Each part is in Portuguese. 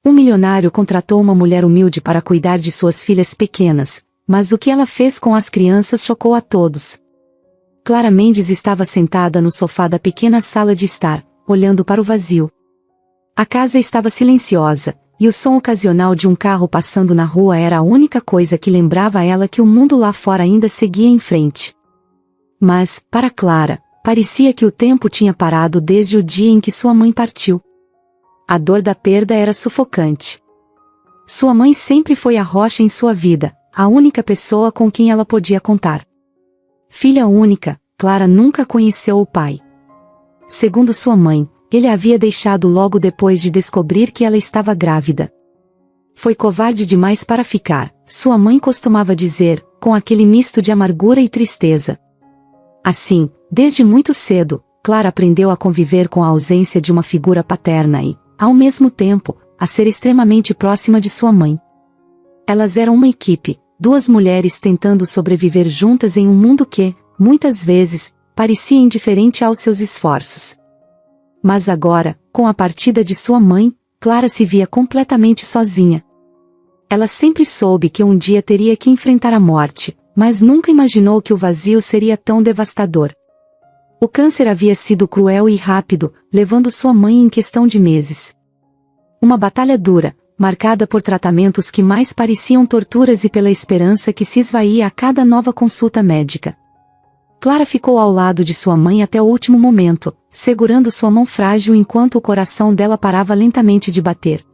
Um milionário contratou uma mulher humilde para cuidar de suas filhas pequenas, mas o que ela fez com as crianças chocou a todos. Clara Mendes estava sentada no sofá da pequena sala de estar, olhando para o vazio. A casa estava silenciosa, e o som ocasional de um carro passando na rua era a única coisa que lembrava a ela que o mundo lá fora ainda seguia em frente. Mas, para Clara, parecia que o tempo tinha parado desde o dia em que sua mãe partiu. A dor da perda era sufocante. Sua mãe sempre foi a rocha em sua vida, a única pessoa com quem ela podia contar. Filha única, Clara nunca conheceu o pai. Segundo sua mãe, ele a havia deixado logo depois de descobrir que ela estava grávida. Foi covarde demais para ficar, sua mãe costumava dizer, com aquele misto de amargura e tristeza. Assim, desde muito cedo, Clara aprendeu a conviver com a ausência de uma figura paterna e, ao mesmo tempo, a ser extremamente próxima de sua mãe. Elas eram uma equipe, duas mulheres tentando sobreviver juntas em um mundo que, muitas vezes, parecia indiferente aos seus esforços. Mas agora, com a partida de sua mãe, Clara se via completamente sozinha. Ela sempre soube que um dia teria que enfrentar a morte, mas nunca imaginou que o vazio seria tão devastador. O câncer havia sido cruel e rápido, levando sua mãe em questão de meses. Uma batalha dura, marcada por tratamentos que mais pareciam torturas e pela esperança que se esvaía a cada nova consulta médica. Clara ficou ao lado de sua mãe até o último momento, segurando sua mão frágil enquanto o coração dela parava lentamente de bater.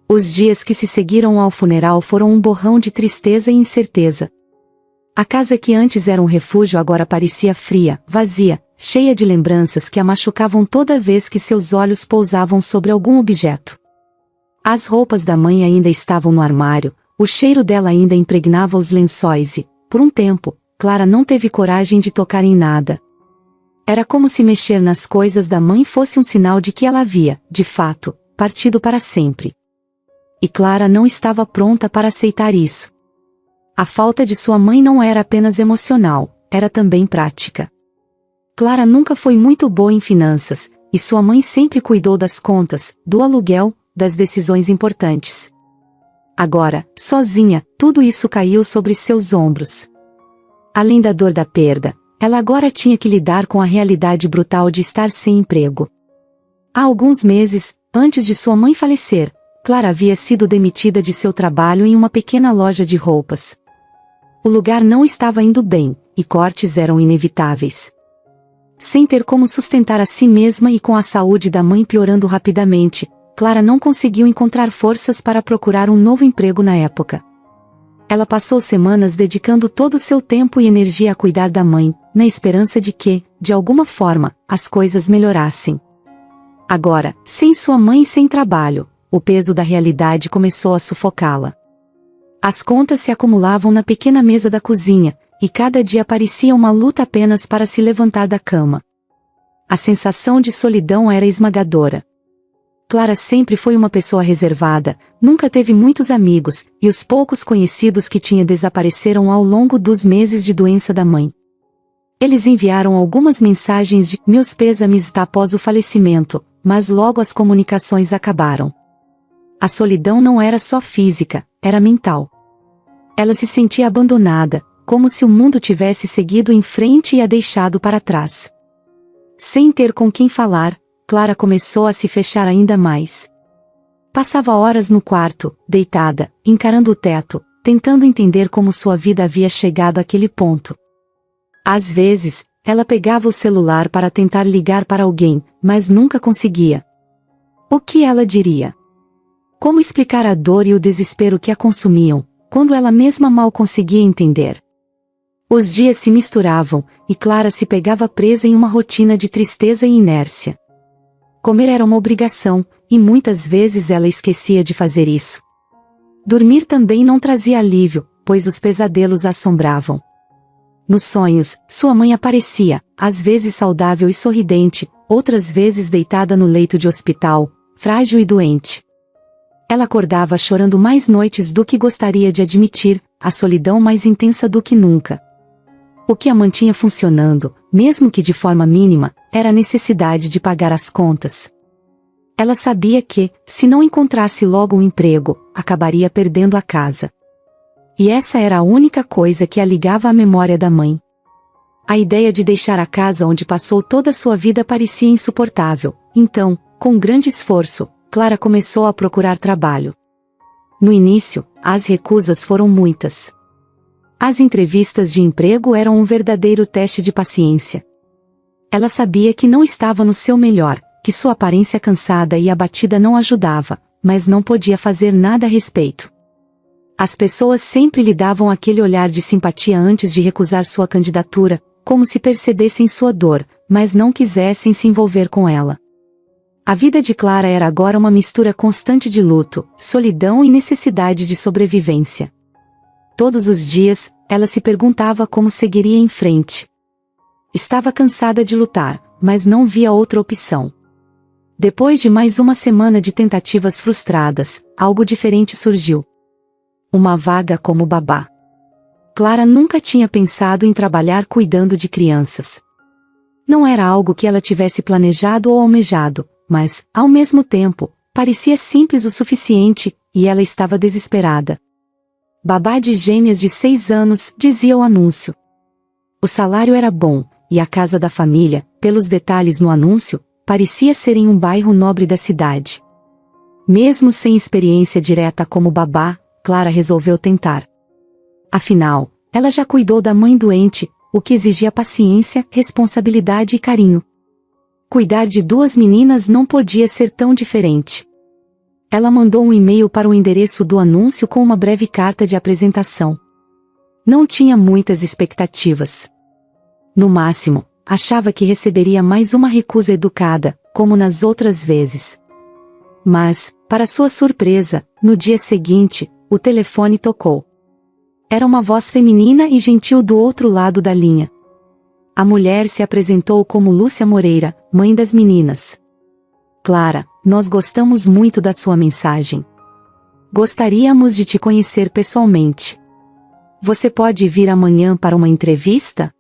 Os dias que se seguiram ao funeral foram um borrão de tristeza e incerteza. A casa que antes era um refúgio agora parecia fria, vazia, cheia de lembranças que a machucavam toda vez que seus olhos pousavam sobre algum objeto. As roupas da mãe ainda estavam no armário, o cheiro dela ainda impregnava os lençóis e, por um tempo, Clara não teve coragem de tocar em nada. Era como se mexer nas coisas da mãe fosse um sinal de que ela havia, de fato, partido para sempre. E Clara não estava pronta para aceitar isso. A falta de sua mãe não era apenas emocional, era também prática. Clara nunca foi muito boa em finanças, e sua mãe sempre cuidou das contas, do aluguel, das decisões importantes. Agora, sozinha, tudo isso caiu sobre seus ombros. Além da dor da perda, ela agora tinha que lidar com a realidade brutal de estar sem emprego. Há alguns meses, antes de sua mãe falecer, Clara havia sido demitida de seu trabalho em uma pequena loja de roupas. O lugar não estava indo bem, e cortes eram inevitáveis. Sem ter como sustentar a si mesma e com a saúde da mãe piorando rapidamente, Clara não conseguiu encontrar forças para procurar um novo emprego na época. Ela passou semanas dedicando todo o seu tempo e energia a cuidar da mãe, na esperança de que, de alguma forma, as coisas melhorassem. Agora, sem sua mãe e sem trabalho, o peso da realidade começou a sufocá-la. As contas se acumulavam na pequena mesa da cozinha, e cada dia parecia uma luta apenas para se levantar da cama. A sensação de solidão era esmagadora. Clara sempre foi uma pessoa reservada, nunca teve muitos amigos, e os poucos conhecidos que tinha desapareceram ao longo dos meses de doença da mãe. Eles enviaram algumas mensagens de meus pêsames após o falecimento, mas logo as comunicações acabaram. A solidão não era só física, era mental. Ela se sentia abandonada, como se o mundo tivesse seguido em frente e a deixado para trás. Sem ter com quem falar, Clara começou a se fechar ainda mais. Passava horas no quarto, deitada, encarando o teto, tentando entender como sua vida havia chegado àquele ponto. Às vezes, ela pegava o celular para tentar ligar para alguém, mas nunca conseguia. O que ela diria? Como explicar a dor e o desespero que a consumiam, quando ela mesma mal conseguia entender? Os dias se misturavam, e Clara se pegava presa em uma rotina de tristeza e inércia. Comer era uma obrigação, e muitas vezes ela esquecia de fazer isso. Dormir também não trazia alívio, pois os pesadelos a assombravam. Nos sonhos, sua mãe aparecia, às vezes saudável e sorridente, outras vezes deitada no leito de hospital, frágil e doente. Ela acordava chorando mais noites do que gostaria de admitir, a solidão mais intensa do que nunca. O que a mantinha funcionando, mesmo que de forma mínima, era a necessidade de pagar as contas. Ela sabia que, se não encontrasse logo um emprego, acabaria perdendo a casa. E essa era a única coisa que a ligava à memória da mãe. A ideia de deixar a casa onde passou toda a sua vida parecia insuportável, então, com grande esforço, Clara começou a procurar trabalho. No início, as recusas foram muitas. As entrevistas de emprego eram um verdadeiro teste de paciência. Ela sabia que não estava no seu melhor, que sua aparência cansada e abatida não ajudava, mas não podia fazer nada a respeito. As pessoas sempre lhe davam aquele olhar de simpatia antes de recusar sua candidatura, como se percebessem sua dor, mas não quisessem se envolver com ela. A vida de Clara era agora uma mistura constante de luto, solidão e necessidade de sobrevivência. Todos os dias, ela se perguntava como seguiria em frente. Estava cansada de lutar, mas não via outra opção. Depois de mais uma semana de tentativas frustradas, algo diferente surgiu. Uma vaga como babá. Clara nunca tinha pensado em trabalhar cuidando de crianças. Não era algo que ela tivesse planejado ou almejado, mas, ao mesmo tempo, parecia simples o suficiente, e ela estava desesperada. Babá de gêmeas de 6 anos, dizia o anúncio. O salário era bom, e a casa da família, pelos detalhes no anúncio, parecia ser em um bairro nobre da cidade. Mesmo sem experiência direta como babá, Clara resolveu tentar. Afinal, ela já cuidou da mãe doente, o que exigia paciência, responsabilidade e carinho. Cuidar de 2 meninas não podia ser tão diferente. Ela mandou um e-mail para o endereço do anúncio com uma breve carta de apresentação. Não tinha muitas expectativas. No máximo, achava que receberia mais uma recusa educada, como nas outras vezes. Mas, para sua surpresa, no dia seguinte, o telefone tocou. Era uma voz feminina e gentil do outro lado da linha. A mulher se apresentou como Lúcia Moreira, mãe das meninas. Clara, nós gostamos muito da sua mensagem. Gostaríamos de te conhecer pessoalmente. Você pode vir amanhã para uma entrevista?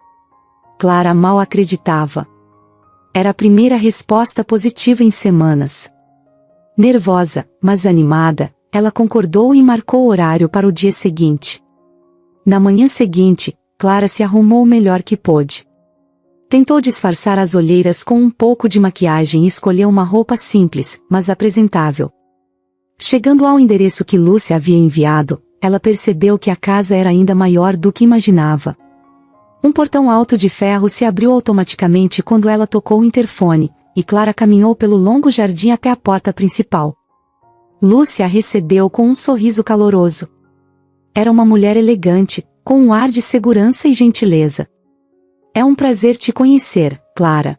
Clara mal acreditava. Era a primeira resposta positiva em semanas. Nervosa, mas animada, ela concordou e marcou o horário para o dia seguinte. Na manhã seguinte, Clara se arrumou o melhor que pôde. Tentou disfarçar as olheiras com um pouco de maquiagem e escolheu uma roupa simples, mas apresentável. Chegando ao endereço que Lúcia havia enviado, ela percebeu que a casa era ainda maior do que imaginava. Um portão alto de ferro se abriu automaticamente quando ela tocou o interfone, e Clara caminhou pelo longo jardim até a porta principal. Lúcia a recebeu com um sorriso caloroso. Era uma mulher elegante, com um ar de segurança e gentileza. É um prazer te conhecer, Clara.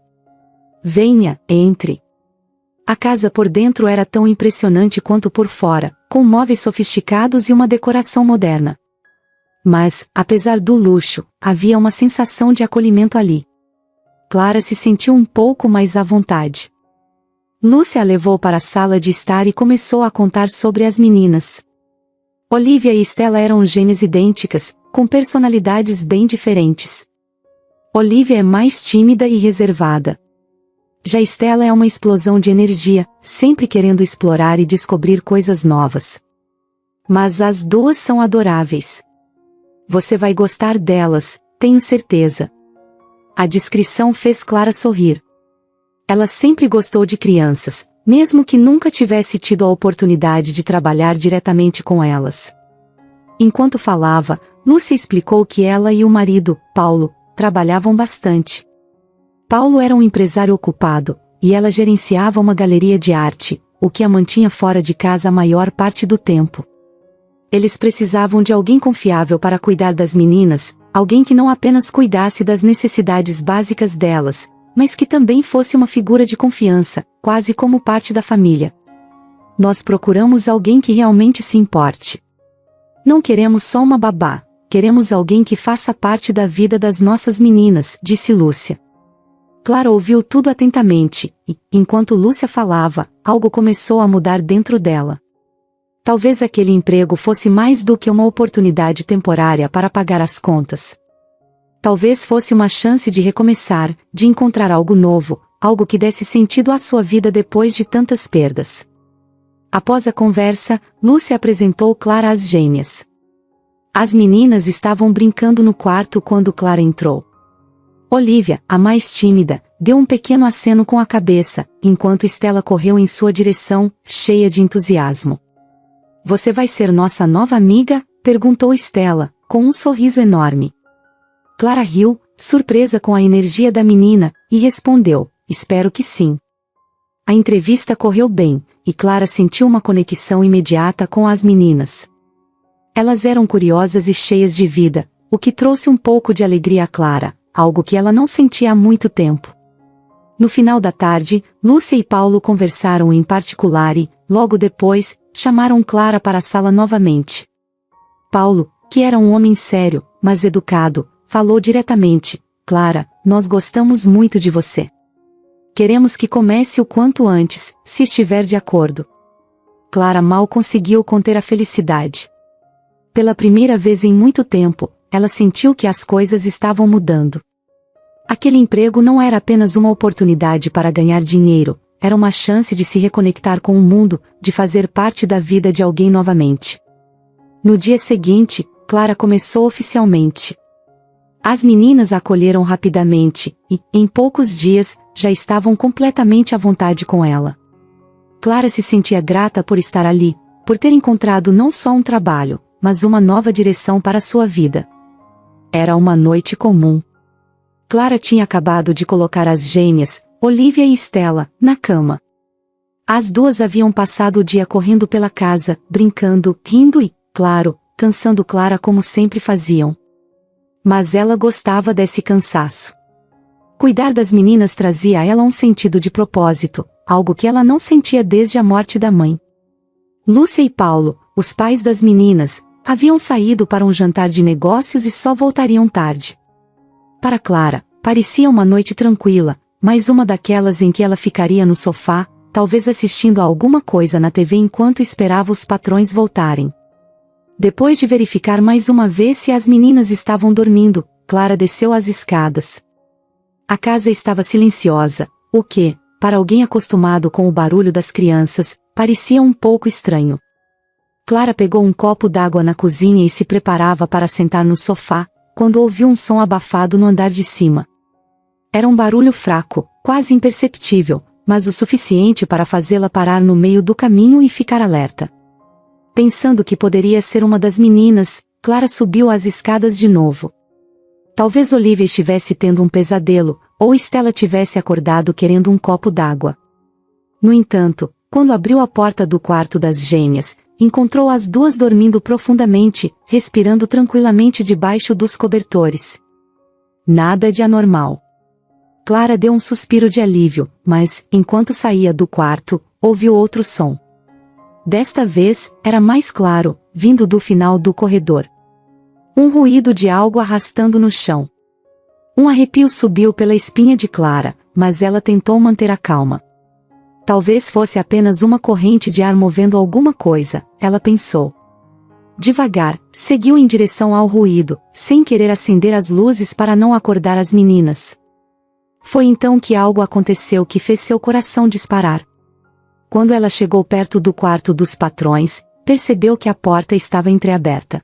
Venha, entre. A casa por dentro era tão impressionante quanto por fora, com móveis sofisticados e uma decoração moderna. Mas, apesar do luxo, havia uma sensação de acolhimento ali. Clara se sentiu um pouco mais à vontade. Lúcia a levou para a sala de estar e começou a contar sobre as meninas. Olivia e Estela eram gêmeas idênticas, com personalidades bem diferentes. Olivia é mais tímida e reservada. Já Estela é uma explosão de energia, sempre querendo explorar e descobrir coisas novas. Mas as duas são adoráveis. Você vai gostar delas, tenho certeza. A descrição fez Clara sorrir. Ela sempre gostou de crianças, mesmo que nunca tivesse tido a oportunidade de trabalhar diretamente com elas. Enquanto falava, Lúcia explicou que ela e o marido, Paulo, trabalhavam bastante. Paulo era um empresário ocupado, e ela gerenciava uma galeria de arte, o que a mantinha fora de casa a maior parte do tempo. Eles precisavam de alguém confiável para cuidar das meninas, alguém que não apenas cuidasse das necessidades básicas delas, mas que também fosse uma figura de confiança, quase como parte da família. Nós procuramos alguém que realmente se importe. Não queremos só uma babá, queremos alguém que faça parte da vida das nossas meninas, disse Lúcia. Clara ouviu tudo atentamente, e, enquanto Lúcia falava, algo começou a mudar dentro dela. Talvez aquele emprego fosse mais do que uma oportunidade temporária para pagar as contas. Talvez fosse uma chance de recomeçar, de encontrar algo novo, algo que desse sentido à sua vida depois de tantas perdas. Após a conversa, Lúcia apresentou Clara às gêmeas. As meninas estavam brincando no quarto quando Clara entrou. Olivia, a mais tímida, deu um pequeno aceno com a cabeça, enquanto Stella correu em sua direção, cheia de entusiasmo. "Você vai ser nossa nova amiga?", perguntou Stella, com um sorriso enorme. Clara riu, surpresa com a energia da menina, e respondeu: "Espero que sim." A entrevista correu bem, e Clara sentiu uma conexão imediata com as meninas. Elas eram curiosas e cheias de vida, o que trouxe um pouco de alegria a Clara, algo que ela não sentia há muito tempo. No final da tarde, Lúcia e Paulo conversaram em particular e, logo depois, chamaram Clara para a sala novamente. Paulo, que era um homem sério, mas educado, falou diretamente: "Clara, nós gostamos muito de você. Queremos que comece o quanto antes, se estiver de acordo." Clara mal conseguiu conter a felicidade. Pela primeira vez em muito tempo, ela sentiu que as coisas estavam mudando. Aquele emprego não era apenas uma oportunidade para ganhar dinheiro, era uma chance de se reconectar com o mundo, de fazer parte da vida de alguém novamente. No dia seguinte, Clara começou oficialmente. As meninas a acolheram rapidamente, e, em poucos dias, já estavam completamente à vontade com ela. Clara se sentia grata por estar ali, por ter encontrado não só um trabalho, mas uma nova direção para sua vida. Era uma noite comum. Clara tinha acabado de colocar as gêmeas, Olivia e Stella, na cama. As duas haviam passado o dia correndo pela casa, brincando, rindo e, claro, cansando Clara como sempre faziam. Mas ela gostava desse cansaço. Cuidar das meninas trazia a ela um sentido de propósito, algo que ela não sentia desde a morte da mãe. Lúcia e Paulo, os pais das meninas, haviam saído para um jantar de negócios e só voltariam tarde. Para Clara, parecia uma noite tranquila, mais uma daquelas em que ela ficaria no sofá, talvez assistindo a alguma coisa na TV enquanto esperava os patrões voltarem. Depois de verificar mais uma vez se as meninas estavam dormindo, Clara desceu as escadas. A casa estava silenciosa, o que, para alguém acostumado com o barulho das crianças, parecia um pouco estranho. Clara pegou um copo d'água na cozinha e se preparava para sentar no sofá, quando ouviu um som abafado no andar de cima. Era um barulho fraco, quase imperceptível, mas o suficiente para fazê-la parar no meio do caminho e ficar alerta. Pensando que poderia ser uma das meninas, Clara subiu as escadas de novo. Talvez Olivia estivesse tendo um pesadelo, ou Stella tivesse acordado querendo um copo d'água. No entanto, quando abriu a porta do quarto das gêmeas, encontrou as duas dormindo profundamente, respirando tranquilamente debaixo dos cobertores. Nada de anormal. Clara deu um suspiro de alívio, mas, enquanto saía do quarto, ouviu outro som. Desta vez, era mais claro, vindo do final do corredor. Um ruído de algo arrastando no chão. Um arrepio subiu pela espinha de Clara, mas ela tentou manter a calma. Talvez fosse apenas uma corrente de ar movendo alguma coisa, ela pensou. Devagar, seguiu em direção ao ruído, sem querer acender as luzes para não acordar as meninas. Foi então que algo aconteceu que fez seu coração disparar. Quando ela chegou perto do quarto dos patrões, percebeu que a porta estava entreaberta.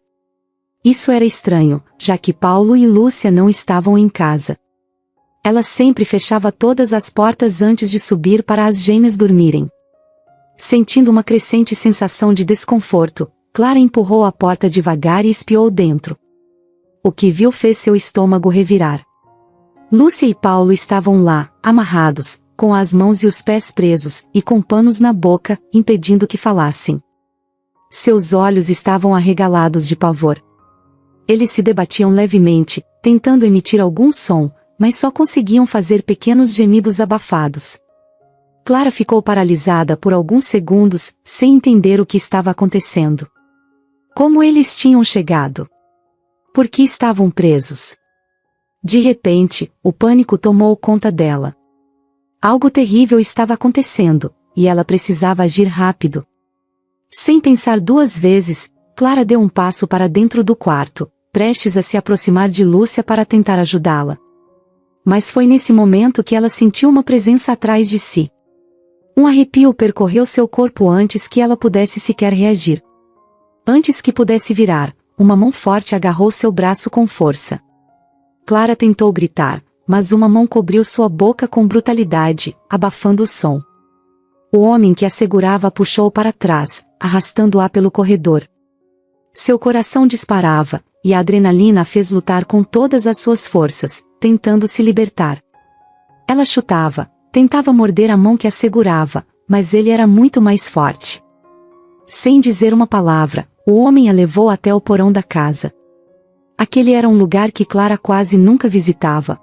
Isso era estranho, já que Paulo e Lúcia não estavam em casa. Ela sempre fechava todas as portas antes de subir para as gêmeas dormirem. Sentindo uma crescente sensação de desconforto, Clara empurrou a porta devagar e espiou dentro. O que viu fez seu estômago revirar. Lúcia e Paulo estavam lá, amarrados, com as mãos e os pés presos, e com panos na boca, impedindo que falassem. Seus olhos estavam arregalados de pavor. Eles se debatiam levemente, tentando emitir algum som, mas só conseguiam fazer pequenos gemidos abafados. Clara ficou paralisada por alguns segundos, sem entender o que estava acontecendo. Como eles tinham chegado? Por que estavam presos? De repente, o pânico tomou conta dela. Algo terrível estava acontecendo, e ela precisava agir rápido. Sem pensar duas vezes, Clara deu um passo para dentro do quarto, prestes a se aproximar de Lúcia para tentar ajudá-la. Mas foi nesse momento que ela sentiu uma presença atrás de si. Um arrepio percorreu seu corpo antes que ela pudesse sequer reagir. Antes que pudesse virar, uma mão forte agarrou seu braço com força. Clara tentou gritar, mas uma mão cobriu sua boca com brutalidade, abafando o som. O homem que a segurava a puxou para trás, arrastando-a pelo corredor. Seu coração disparava, e a adrenalina a fez lutar com todas as suas forças, tentando se libertar. Ela chutava, tentava morder a mão que a segurava, mas ele era muito mais forte. Sem dizer uma palavra, o homem a levou até o porão da casa. Aquele era um lugar que Clara quase nunca visitava.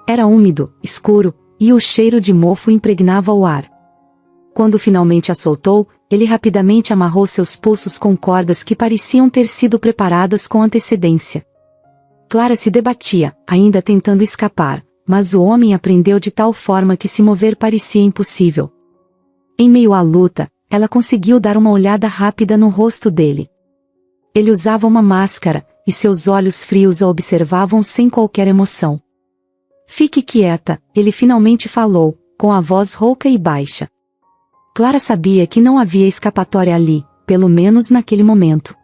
Era úmido, escuro, e o cheiro de mofo impregnava o ar. Quando finalmente a soltou, ele rapidamente amarrou seus pulsos com cordas que pareciam ter sido preparadas com antecedência. Clara se debatia, ainda tentando escapar, mas o homem a prendeu de tal forma que se mover parecia impossível. Em meio à luta, ela conseguiu dar uma olhada rápida no rosto dele. Ele usava uma máscara, e seus olhos frios a observavam sem qualquer emoção. "Fique quieta", ele finalmente falou, com a voz rouca e baixa. Clara sabia que não havia escapatória ali, pelo menos naquele momento.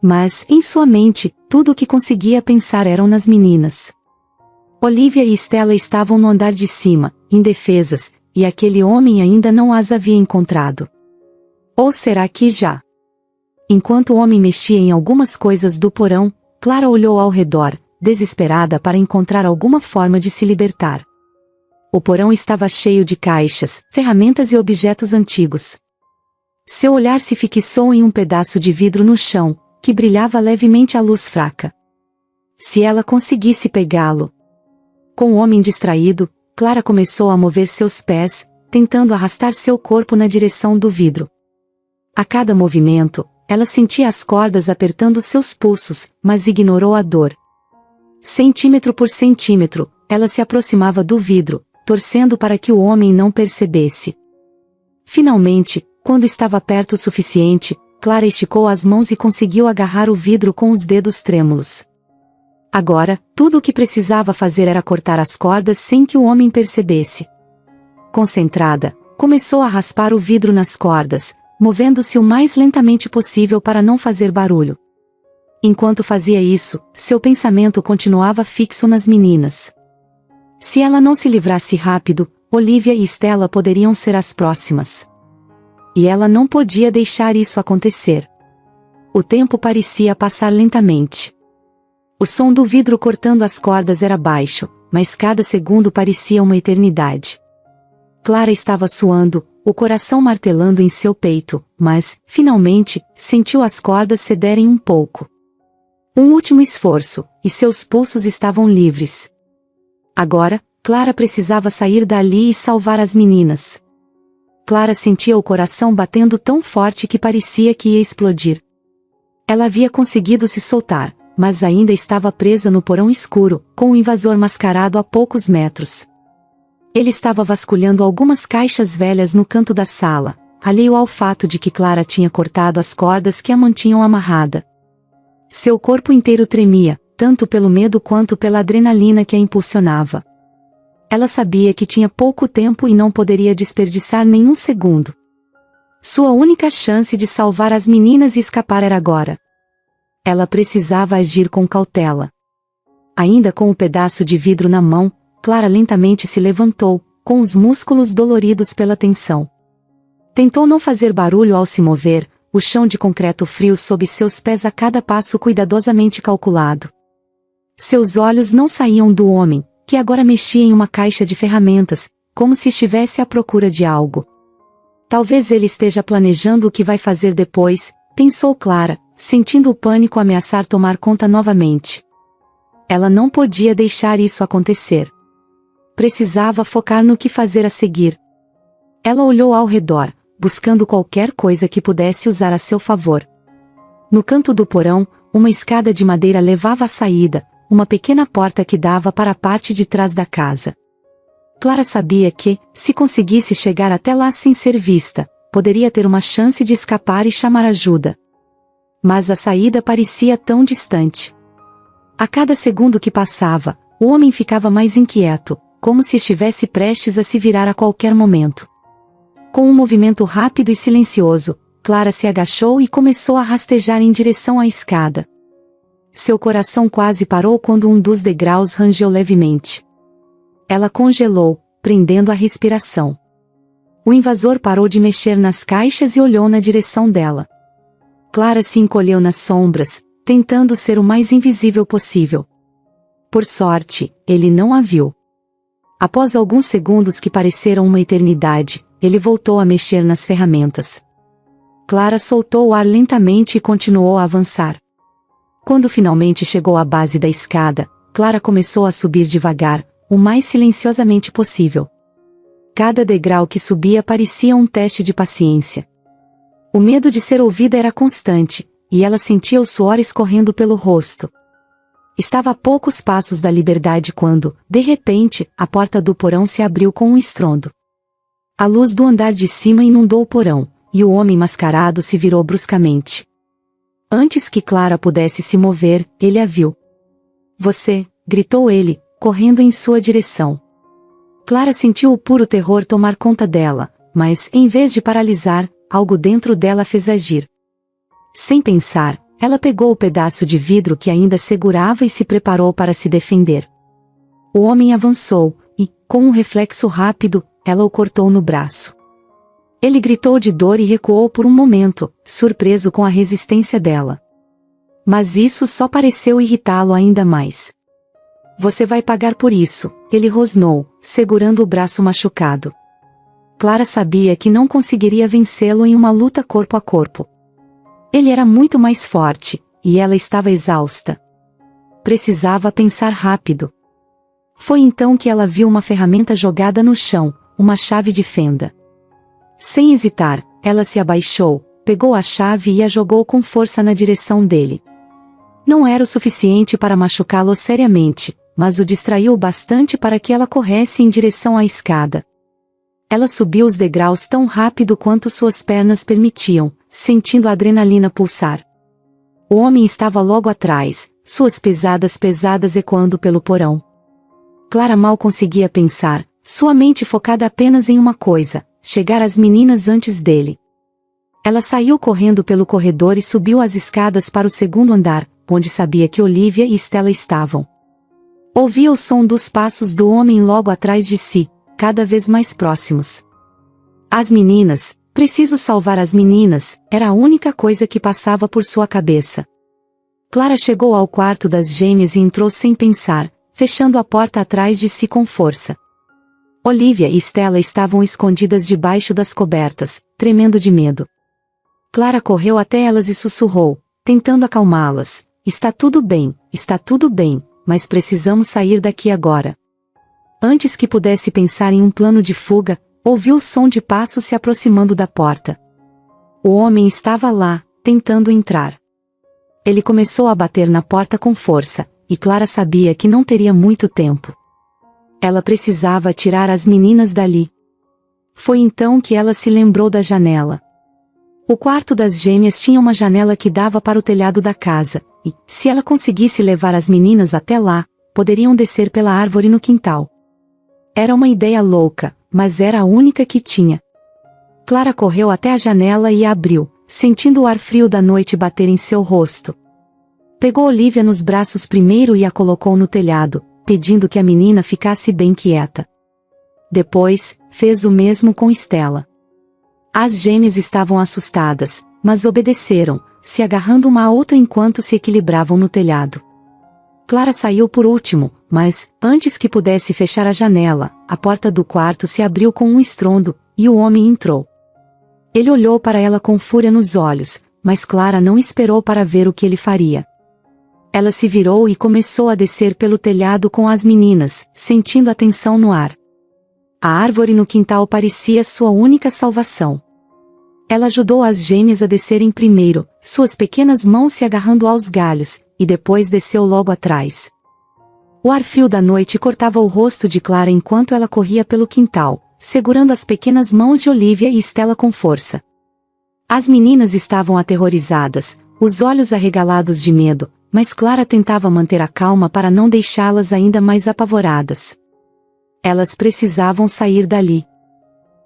Mas, em sua mente, tudo o que conseguia pensar eram nas meninas. Olivia e Stella estavam no andar de cima, indefesas, e aquele homem ainda não as havia encontrado. Ou será que já? Enquanto o homem mexia em algumas coisas do porão, Clara olhou ao redor, desesperada para encontrar alguma forma de se libertar. O porão estava cheio de caixas, ferramentas e objetos antigos. Seu olhar se fixou em um pedaço de vidro no chão, que brilhava levemente à luz fraca. Se ela conseguisse pegá-lo. Com o homem distraído, Clara começou a mover seus pés, tentando arrastar seu corpo na direção do vidro. A cada movimento, ela sentia as cordas apertando seus pulsos, mas ignorou a dor. Centímetro por centímetro, ela se aproximava do vidro, torcendo para que o homem não percebesse. Finalmente, quando estava perto o suficiente, Clara esticou as mãos e conseguiu agarrar o vidro com os dedos trêmulos. Agora, tudo o que precisava fazer era cortar as cordas sem que o homem percebesse. Concentrada, começou a raspar o vidro nas cordas, movendo-se o mais lentamente possível para não fazer barulho. Enquanto fazia isso, seu pensamento continuava fixo nas meninas. Se ela não se livrasse rápido, Olivia e Stella poderiam ser as próximas. E ela não podia deixar isso acontecer. O tempo parecia passar lentamente. O som do vidro cortando as cordas era baixo, mas cada segundo parecia uma eternidade. Clara estava suando, o coração martelando em seu peito, mas, finalmente, sentiu as cordas cederem um pouco. Um último esforço, e seus pulsos estavam livres. Agora, Clara precisava sair dali e salvar as meninas. Clara sentia o coração batendo tão forte que parecia que ia explodir. Ela havia conseguido se soltar, mas ainda estava presa no porão escuro, com o invasor mascarado a poucos metros. Ele estava vasculhando algumas caixas velhas no canto da sala, alheio ao fato de que Clara tinha cortado as cordas que a mantinham amarrada. Seu corpo inteiro tremia, tanto pelo medo quanto pela adrenalina que a impulsionava. Ela sabia que tinha pouco tempo e não poderia desperdiçar nenhum segundo. Sua única chance de salvar as meninas e escapar era agora. Ela precisava agir com cautela. Ainda com o pedaço de vidro na mão, Clara lentamente se levantou, com os músculos doloridos pela tensão. Tentou não fazer barulho ao se mover, o chão de concreto frio sob seus pés a cada passo cuidadosamente calculado. Seus olhos não saíam do homem, que agora mexia em uma caixa de ferramentas, como se estivesse à procura de algo. Talvez ele esteja planejando o que vai fazer depois, pensou Clara, sentindo o pânico ameaçar tomar conta novamente. Ela não podia deixar isso acontecer. Precisava focar no que fazer a seguir. Ela olhou ao redor, buscando qualquer coisa que pudesse usar a seu favor. No canto do porão, uma escada de madeira levava à saída, uma pequena porta que dava para a parte de trás da casa. Clara sabia que, se conseguisse chegar até lá sem ser vista, poderia ter uma chance de escapar e chamar ajuda. Mas a saída parecia tão distante. A cada segundo que passava, o homem ficava mais inquieto, como se estivesse prestes a se virar a qualquer momento. Com um movimento rápido e silencioso, Clara se agachou e começou a rastejar em direção à escada. Seu coração quase parou quando um dos degraus rangeu levemente. Ela congelou, prendendo a respiração. O invasor parou de mexer nas caixas e olhou na direção dela. Clara se encolheu nas sombras, tentando ser o mais invisível possível. Por sorte, ele não a viu. Após alguns segundos que pareceram uma eternidade, ele voltou a mexer nas ferramentas. Clara soltou o ar lentamente e continuou a avançar. Quando finalmente chegou à base da escada, Clara começou a subir devagar, o mais silenciosamente possível. Cada degrau que subia parecia um teste de paciência. O medo de ser ouvida era constante, e ela sentia o suor escorrendo pelo rosto. Estava a poucos passos da liberdade quando, de repente, a porta do porão se abriu com um estrondo. A luz do andar de cima inundou o porão, e o homem mascarado se virou bruscamente. Antes que Clara pudesse se mover, ele a viu. "Você!" gritou ele, correndo em sua direção. Clara sentiu o puro terror tomar conta dela, mas, em vez de paralisar, algo dentro dela fez agir. Sem pensar, ela pegou o pedaço de vidro que ainda segurava e se preparou para se defender. O homem avançou, e, com um reflexo rápido, ela o cortou no braço. Ele gritou de dor e recuou por um momento, surpreso com a resistência dela. Mas isso só pareceu irritá-lo ainda mais. "Você vai pagar por isso", ele rosnou, segurando o braço machucado. Clara sabia que não conseguiria vencê-lo em uma luta corpo a corpo. Ele era muito mais forte, e ela estava exausta. Precisava pensar rápido. Foi então que ela viu uma ferramenta jogada no chão, uma chave de fenda. Sem hesitar, ela se abaixou, pegou a chave e a jogou com força na direção dele. Não era o suficiente para machucá-lo seriamente, mas o distraiu bastante para que ela corresse em direção à escada. Ela subiu os degraus tão rápido quanto suas pernas permitiam, sentindo a adrenalina pulsar. O homem estava logo atrás, suas pesadas ecoando pelo porão. Clara mal conseguia pensar, sua mente focada apenas em uma coisa: chegar às meninas antes dele. Ela saiu correndo pelo corredor e subiu as escadas para o segundo andar, onde sabia que Olivia e Stella estavam. Ouvia o som dos passos do homem logo atrás de si, cada vez mais próximos. As meninas, preciso salvar as meninas, era a única coisa que passava por sua cabeça. Clara chegou ao quarto das gêmeas e entrou sem pensar, fechando a porta atrás de si com força. Olivia e Stella estavam escondidas debaixo das cobertas, tremendo de medo. Clara correu até elas e sussurrou, tentando acalmá-las: está tudo bem, mas precisamos sair daqui agora." Antes que pudesse pensar em um plano de fuga, ouviu o som de passos se aproximando da porta. O homem estava lá, tentando entrar. Ele começou a bater na porta com força, e Clara sabia que não teria muito tempo. Ela precisava tirar as meninas dali. Foi então que ela se lembrou da janela. O quarto das gêmeas tinha uma janela que dava para o telhado da casa, e, se ela conseguisse levar as meninas até lá, poderiam descer pela árvore no quintal. Era uma ideia louca, mas era a única que tinha. Clara correu até a janela e a abriu, sentindo o ar frio da noite bater em seu rosto. Pegou Olivia nos braços primeiro e a colocou no telhado, pedindo que a menina ficasse bem quieta. Depois, fez o mesmo com Stella. As gêmeas estavam assustadas, mas obedeceram, se agarrando uma à outra enquanto se equilibravam no telhado. Clara saiu por último, mas, antes que pudesse fechar a janela, a porta do quarto se abriu com um estrondo, e o homem entrou. Ele olhou para ela com fúria nos olhos, mas Clara não esperou para ver o que ele faria. Ela se virou e começou a descer pelo telhado com as meninas, sentindo a tensão no ar. A árvore no quintal parecia sua única salvação. Ela ajudou as gêmeas a descerem primeiro, suas pequenas mãos se agarrando aos galhos, e depois desceu logo atrás. O ar frio da noite cortava o rosto de Clara enquanto ela corria pelo quintal, segurando as pequenas mãos de Olivia e Stella com força. As meninas estavam aterrorizadas, os olhos arregalados de medo, mas Clara tentava manter a calma para não deixá-las ainda mais apavoradas. Elas precisavam sair dali.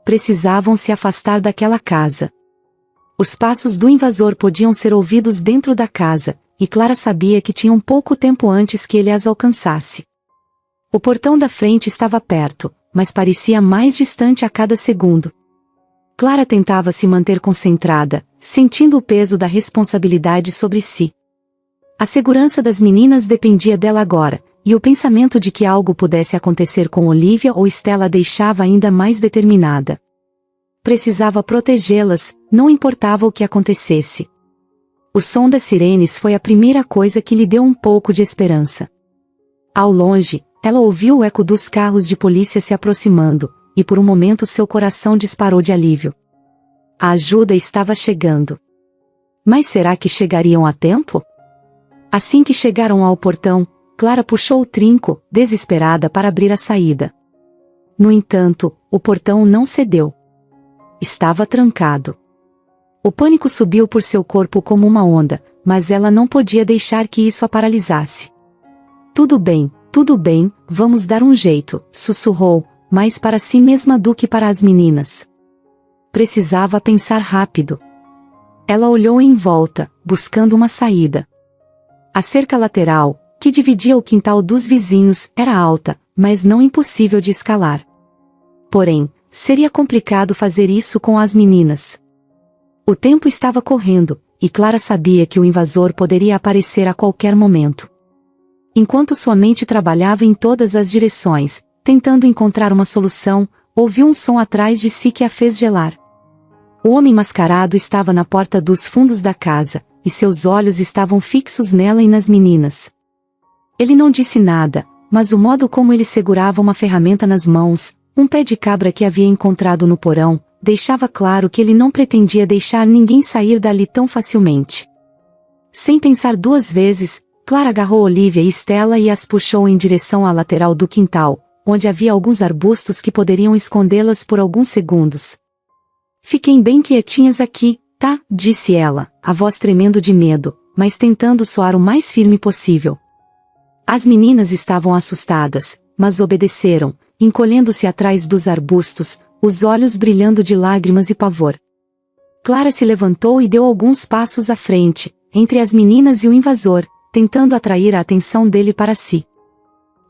Precisavam se afastar daquela casa. Os passos do invasor podiam ser ouvidos dentro da casa, e Clara sabia que tinham pouco tempo antes que ele as alcançasse. O portão da frente estava perto, mas parecia mais distante a cada segundo. Clara tentava se manter concentrada, sentindo o peso da responsabilidade sobre si. A segurança das meninas dependia dela agora, e o pensamento de que algo pudesse acontecer com Olivia ou Stella a deixava ainda mais determinada. Precisava protegê-las, não importava o que acontecesse. O som das sirenes foi a primeira coisa que lhe deu um pouco de esperança. Ao longe, ela ouviu o eco dos carros de polícia se aproximando, e por um momento seu coração disparou de alívio. A ajuda estava chegando. Mas será que chegariam a tempo? Assim que chegaram ao portão, Clara puxou o trinco, desesperada para abrir a saída. No entanto, o portão não cedeu. Estava trancado. O pânico subiu por seu corpo como uma onda, mas ela não podia deixar que isso a paralisasse. Tudo bem, vamos dar um jeito, sussurrou, mais para si mesma do que para as meninas. Precisava pensar rápido. Ela olhou em volta, buscando uma saída. A cerca lateral, que dividia o quintal dos vizinhos, era alta, mas não impossível de escalar. Porém, seria complicado fazer isso com as meninas. O tempo estava correndo, e Clara sabia que o invasor poderia aparecer a qualquer momento. Enquanto sua mente trabalhava em todas as direções, tentando encontrar uma solução, ouviu um som atrás de si que a fez gelar. O homem mascarado estava na porta dos fundos da casa, e seus olhos estavam fixos nela e nas meninas. Ele não disse nada, mas o modo como ele segurava uma ferramenta nas mãos, um pé de cabra que havia encontrado no porão, deixava claro que ele não pretendia deixar ninguém sair dali tão facilmente. Sem pensar duas vezes, Clara agarrou Olivia e Stella e as puxou em direção à lateral do quintal, onde havia alguns arbustos que poderiam escondê-las por alguns segundos. Fiquem bem quietinhas aqui, tá? Disse ela, a voz tremendo de medo, mas tentando soar o mais firme possível. As meninas estavam assustadas, mas obedeceram, encolhendo-se atrás dos arbustos, os olhos brilhando de lágrimas e pavor. Clara se levantou e deu alguns passos à frente, entre as meninas e o invasor, tentando atrair a atenção dele para si.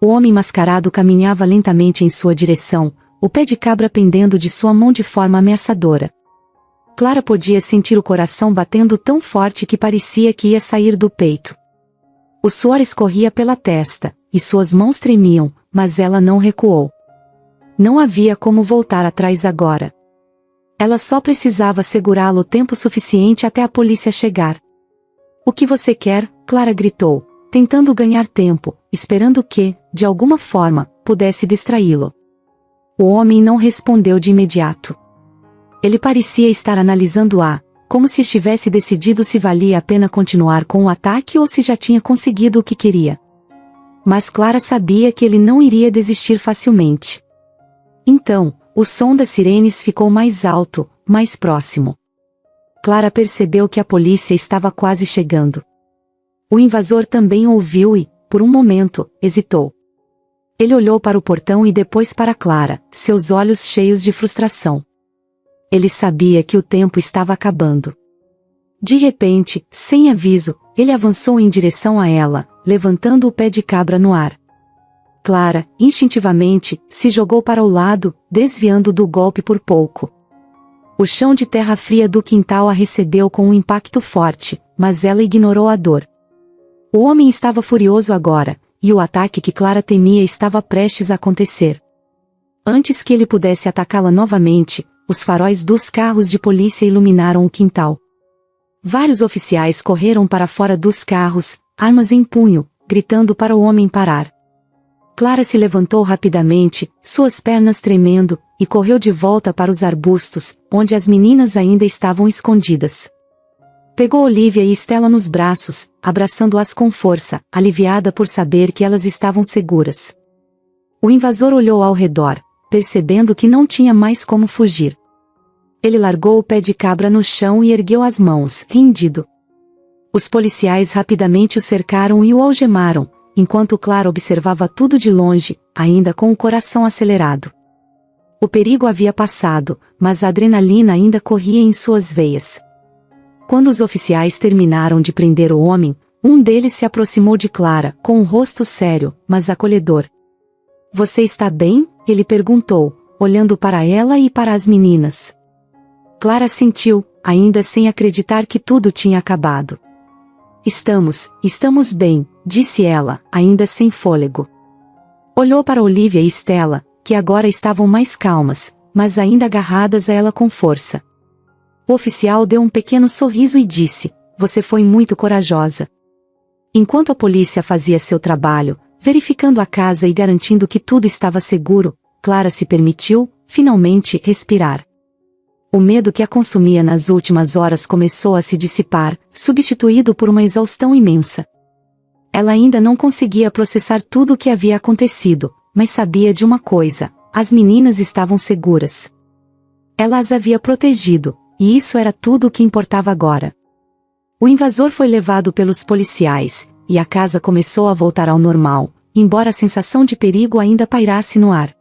O homem mascarado caminhava lentamente em sua direção, o pé de cabra pendendo de sua mão de forma ameaçadora. Clara podia sentir o coração batendo tão forte que parecia que ia sair do peito. O suor escorria pela testa, e suas mãos tremiam, mas ela não recuou. Não havia como voltar atrás agora. Ela só precisava segurá-lo o tempo suficiente até a polícia chegar. O que você quer? Clara gritou, tentando ganhar tempo, esperando que, de alguma forma, pudesse distraí-lo. O homem não respondeu de imediato. Ele parecia estar analisando-a, como se estivesse decidido se valia a pena continuar com o ataque ou se já tinha conseguido o que queria. Mas Clara sabia que ele não iria desistir facilmente. Então, o som das sirenes ficou mais alto, mais próximo. Clara percebeu que a polícia estava quase chegando. O invasor também ouviu e, por um momento, hesitou. Ele olhou para o portão e depois para Clara, seus olhos cheios de frustração. Ele sabia que o tempo estava acabando. De repente, sem aviso, ele avançou em direção a ela, levantando o pé de cabra no ar. Clara, instintivamente, se jogou para o lado, desviando do golpe por pouco. O chão de terra fria do quintal a recebeu com um impacto forte, mas ela ignorou a dor. O homem estava furioso agora, e o ataque que Clara temia estava prestes a acontecer. Antes que ele pudesse atacá-la novamente, os faróis dos carros de polícia iluminaram o quintal. Vários oficiais correram para fora dos carros, armas em punho, gritando para o homem parar. Clara se levantou rapidamente, suas pernas tremendo, e correu de volta para os arbustos, onde as meninas ainda estavam escondidas. Pegou Olivia e Stella nos braços, abraçando-as com força, aliviada por saber que elas estavam seguras. O invasor olhou ao redor, percebendo que não tinha mais como fugir. Ele largou o pé de cabra no chão e ergueu as mãos, rendido. Os policiais rapidamente o cercaram e o algemaram, enquanto Clara observava tudo de longe, ainda com o coração acelerado. O perigo havia passado, mas a adrenalina ainda corria em suas veias. Quando os oficiais terminaram de prender o homem, um deles se aproximou de Clara, com um rosto sério, mas acolhedor. "Você está bem?" ele perguntou, olhando para ela e para as meninas. Clara sentiu, ainda sem acreditar que tudo tinha acabado. Estamos bem", disse ela, ainda sem fôlego. Olhou para Olivia e Stella, que agora estavam mais calmas, mas ainda agarradas a ela com força. O oficial deu um pequeno sorriso e disse: "Você foi muito corajosa." Enquanto a polícia fazia seu trabalho, verificando a casa e garantindo que tudo estava seguro, Clara se permitiu, finalmente, respirar. O medo que a consumia nas últimas horas começou a se dissipar, substituído por uma exaustão imensa. Ela ainda não conseguia processar tudo o que havia acontecido, mas sabia de uma coisa: as meninas estavam seguras. Ela as havia protegido, e isso era tudo o que importava agora. O invasor foi levado pelos policiais, e a casa começou a voltar ao normal, embora a sensação de perigo ainda pairasse no ar.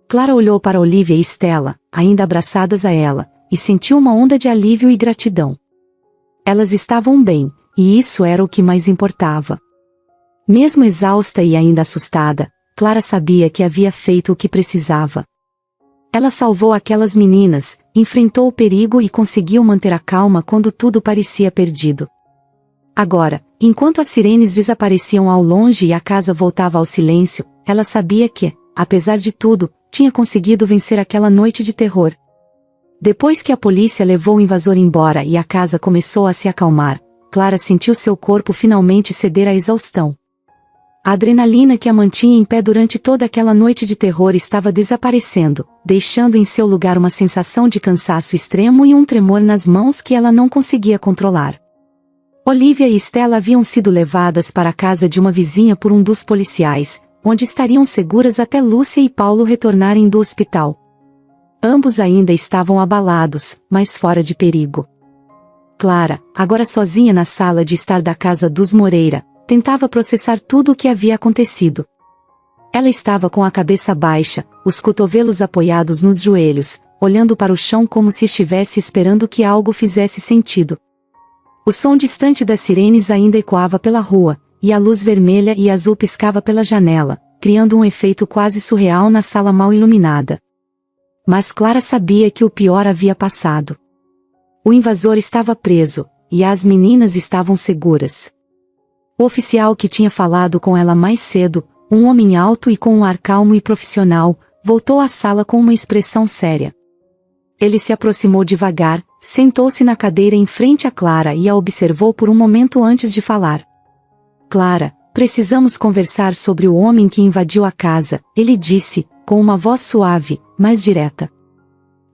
Clara olhou para Olivia e Stella, ainda abraçadas a ela, e sentiu uma onda de alívio e gratidão. Elas estavam bem, e isso era o que mais importava. Mesmo exausta e ainda assustada, Clara sabia que havia feito o que precisava. Ela salvou aquelas meninas, enfrentou o perigo e conseguiu manter a calma quando tudo parecia perdido. Agora, enquanto as sirenes desapareciam ao longe e a casa voltava ao silêncio, ela sabia que, apesar de tudo, tinha conseguido vencer aquela noite de terror. Depois que a polícia levou o invasor embora e a casa começou a se acalmar, Clara sentiu seu corpo finalmente ceder à exaustão. A adrenalina que a mantinha em pé durante toda aquela noite de terror estava desaparecendo, deixando em seu lugar uma sensação de cansaço extremo e um tremor nas mãos que ela não conseguia controlar. Olivia e Stella haviam sido levadas para a casa de uma vizinha por um dos policiais, onde estariam seguras até Lúcia e Paulo retornarem do hospital. Ambos ainda estavam abalados, mas fora de perigo. Clara, agora sozinha na sala de estar da casa dos Moreira, tentava processar tudo o que havia acontecido. Ela estava com a cabeça baixa, os cotovelos apoiados nos joelhos, olhando para o chão como se estivesse esperando que algo fizesse sentido. O som distante das sirenes ainda ecoava pela rua, e a luz vermelha e azul piscava pela janela, criando um efeito quase surreal na sala mal iluminada. Mas Clara sabia que o pior havia passado. O invasor estava preso, e as meninas estavam seguras. O oficial que tinha falado com ela mais cedo, um homem alto e com um ar calmo e profissional, voltou à sala com uma expressão séria. Ele se aproximou devagar, sentou-se na cadeira em frente a Clara e a observou por um momento antes de falar. "Clara, precisamos conversar sobre o homem que invadiu a casa", ele disse, com uma voz suave, mas direta.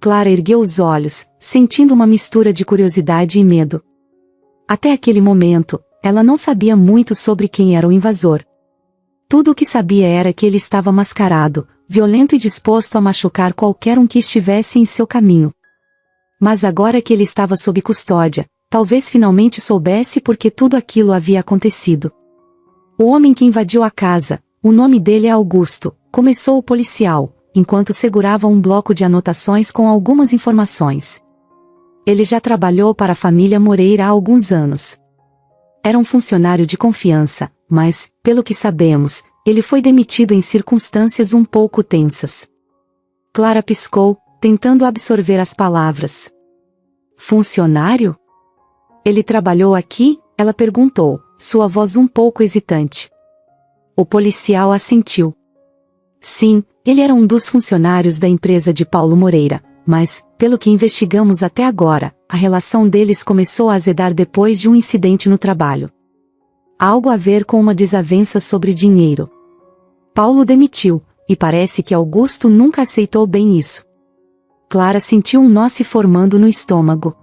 Clara ergueu os olhos, sentindo uma mistura de curiosidade e medo. Até aquele momento, ela não sabia muito sobre quem era o invasor. Tudo o que sabia era que ele estava mascarado, violento e disposto a machucar qualquer um que estivesse em seu caminho. Mas agora que ele estava sob custódia, talvez finalmente soubesse por que tudo aquilo havia acontecido. "O homem que invadiu a casa, o nome dele é Augusto", começou o policial, enquanto segurava um bloco de anotações com algumas informações. "Ele já trabalhou para a família Moreira há alguns anos. Era um funcionário de confiança, mas, pelo que sabemos, ele foi demitido em circunstâncias um pouco tensas." Clara piscou, tentando absorver as palavras. "Funcionário? Ele trabalhou aqui?" ela perguntou, sua voz um pouco hesitante. O policial assentiu. "Sim, ele era um dos funcionários da empresa de Paulo Moreira, mas, pelo que investigamos até agora, a relação deles começou a azedar depois de um incidente no trabalho. Algo a ver com uma desavença sobre dinheiro. Paulo demitiu, e parece que Augusto nunca aceitou bem isso." Clara sentiu um nó se formando no estômago.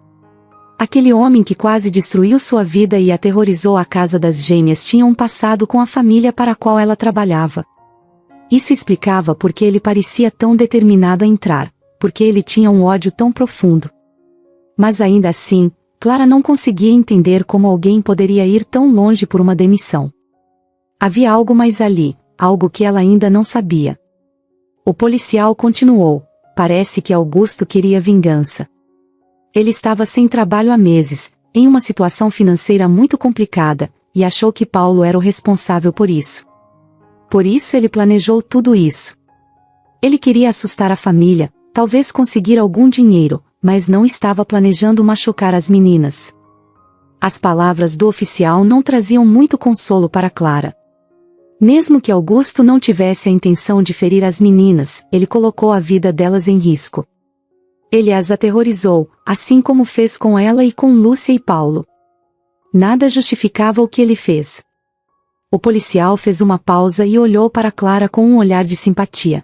Aquele homem que quase destruiu sua vida e aterrorizou a casa das gêmeas tinha um passado com a família para a qual ela trabalhava. Isso explicava por que ele parecia tão determinado a entrar, porque ele tinha um ódio tão profundo. Mas ainda assim, Clara não conseguia entender como alguém poderia ir tão longe por uma demissão. Havia algo mais ali, algo que ela ainda não sabia. O policial continuou: parece que Augusto queria vingança. Ele estava sem trabalho há meses, em uma situação financeira muito complicada, e achou que Paulo era o responsável por isso. Por isso ele planejou tudo isso. Ele queria assustar a família, talvez conseguir algum dinheiro, mas não estava planejando machucar as meninas. As palavras do oficial não traziam muito consolo para Clara. Mesmo que Augusto não tivesse a intenção de ferir as meninas, ele colocou a vida delas em risco. Ele as aterrorizou, assim como fez com ela e com Lúcia e Paulo. Nada justificava o que ele fez. O policial fez uma pausa e olhou para Clara com um olhar de simpatia.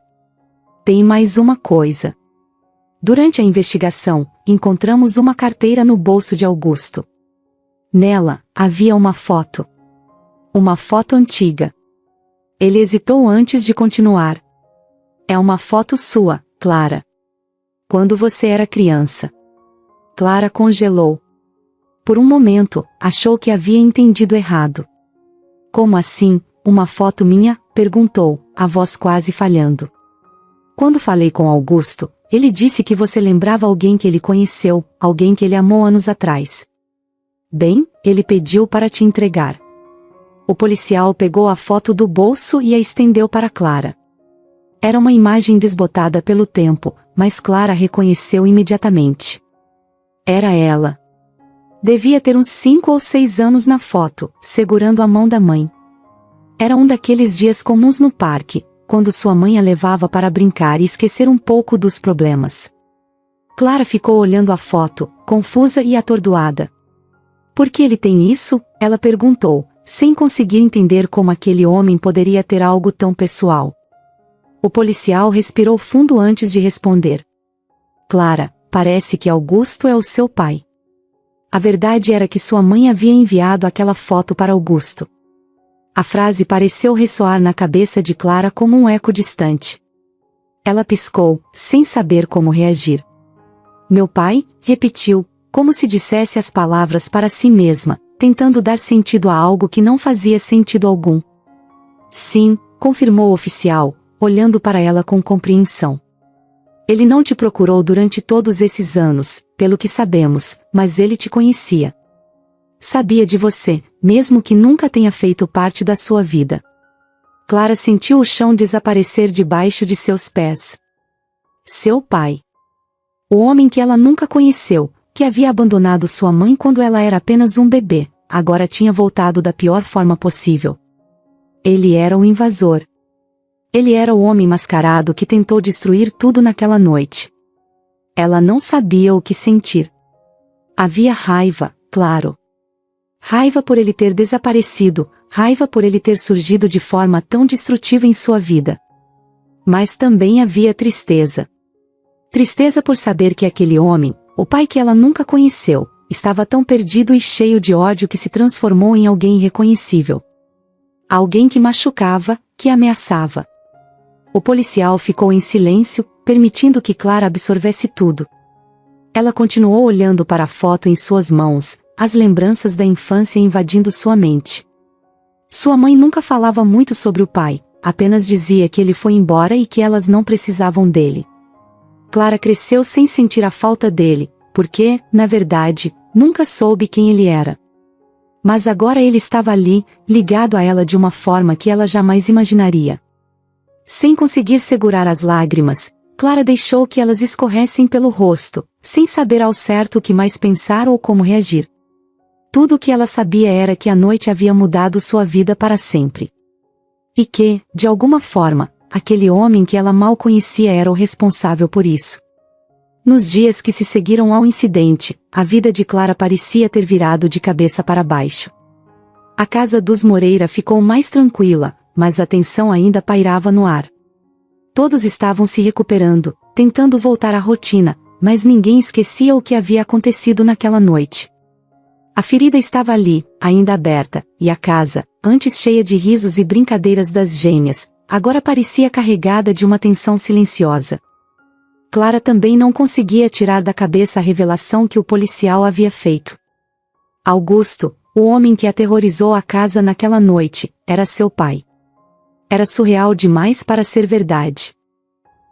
Tem mais uma coisa. Durante a investigação, encontramos uma carteira no bolso de Augusto. Nela, havia uma foto. Uma foto antiga. Ele hesitou antes de continuar. É uma foto sua, Clara. Quando você era criança. Clara congelou. Por um momento, achou que havia entendido errado. Como assim, uma foto minha? Perguntou, a voz quase falhando. Quando falei com Augusto, ele disse que você lembrava alguém que ele conheceu, alguém que ele amou anos atrás. Bem, ele pediu para te entregar. O policial pegou a foto do bolso e a estendeu para Clara. Era uma imagem desbotada pelo tempo, mas Clara reconheceu imediatamente. Era ela. Devia ter uns 5 ou 6 anos na foto, segurando a mão da mãe. Era um daqueles dias comuns no parque, quando sua mãe a levava para brincar e esquecer um pouco dos problemas. Clara ficou olhando a foto, confusa e atordoada. Por que ele tem isso? Ela perguntou, sem conseguir entender como aquele homem poderia ter algo tão pessoal. O policial respirou fundo antes de responder. Clara, parece que Augusto é o seu pai. A verdade era que sua mãe havia enviado aquela foto para Augusto. A frase pareceu ressoar na cabeça de Clara como um eco distante. Ela piscou, sem saber como reagir. Meu pai, repetiu, como se dissesse as palavras para si mesma, tentando dar sentido a algo que não fazia sentido algum. Sim, confirmou o oficial, olhando para ela com compreensão. Ele não te procurou durante todos esses anos, pelo que sabemos, mas ele te conhecia. Sabia de você, mesmo que nunca tenha feito parte da sua vida. Clara sentiu o chão desaparecer debaixo de seus pés. Seu pai. O homem que ela nunca conheceu, que havia abandonado sua mãe quando ela era apenas um bebê, agora tinha voltado da pior forma possível. Ele era um invasor. Ele era o homem mascarado que tentou destruir tudo naquela noite. Ela não sabia o que sentir. Havia raiva, claro. Raiva por ele ter desaparecido, raiva por ele ter surgido de forma tão destrutiva em sua vida. Mas também havia tristeza. Tristeza por saber que aquele homem, o pai que ela nunca conheceu, estava tão perdido e cheio de ódio que se transformou em alguém irreconhecível. Alguém que machucava, que ameaçava. O policial ficou em silêncio, permitindo que Clara absorvesse tudo. Ela continuou olhando para a foto em suas mãos, as lembranças da infância invadindo sua mente. Sua mãe nunca falava muito sobre o pai, apenas dizia que ele foi embora e que elas não precisavam dele. Clara cresceu sem sentir a falta dele, porque, na verdade, nunca soube quem ele era. Mas agora ele estava ali, ligado a ela de uma forma que ela jamais imaginaria. Sem conseguir segurar as lágrimas, Clara deixou que elas escorressem pelo rosto, sem saber ao certo o que mais pensar ou como reagir. Tudo o que ela sabia era que a noite havia mudado sua vida para sempre. E que, de alguma forma, aquele homem que ela mal conhecia era o responsável por isso. Nos dias que se seguiram ao incidente, a vida de Clara parecia ter virado de cabeça para baixo. A casa dos Moreira ficou mais tranquila, mas a tensão ainda pairava no ar. Todos estavam se recuperando, tentando voltar à rotina, mas ninguém esquecia o que havia acontecido naquela noite. A ferida estava ali, ainda aberta, e a casa, antes cheia de risos e brincadeiras das gêmeas, agora parecia carregada de uma tensão silenciosa. Clara também não conseguia tirar da cabeça a revelação que o policial havia feito. Augusto, o homem que aterrorizou a casa naquela noite, era seu pai. Era surreal demais para ser verdade.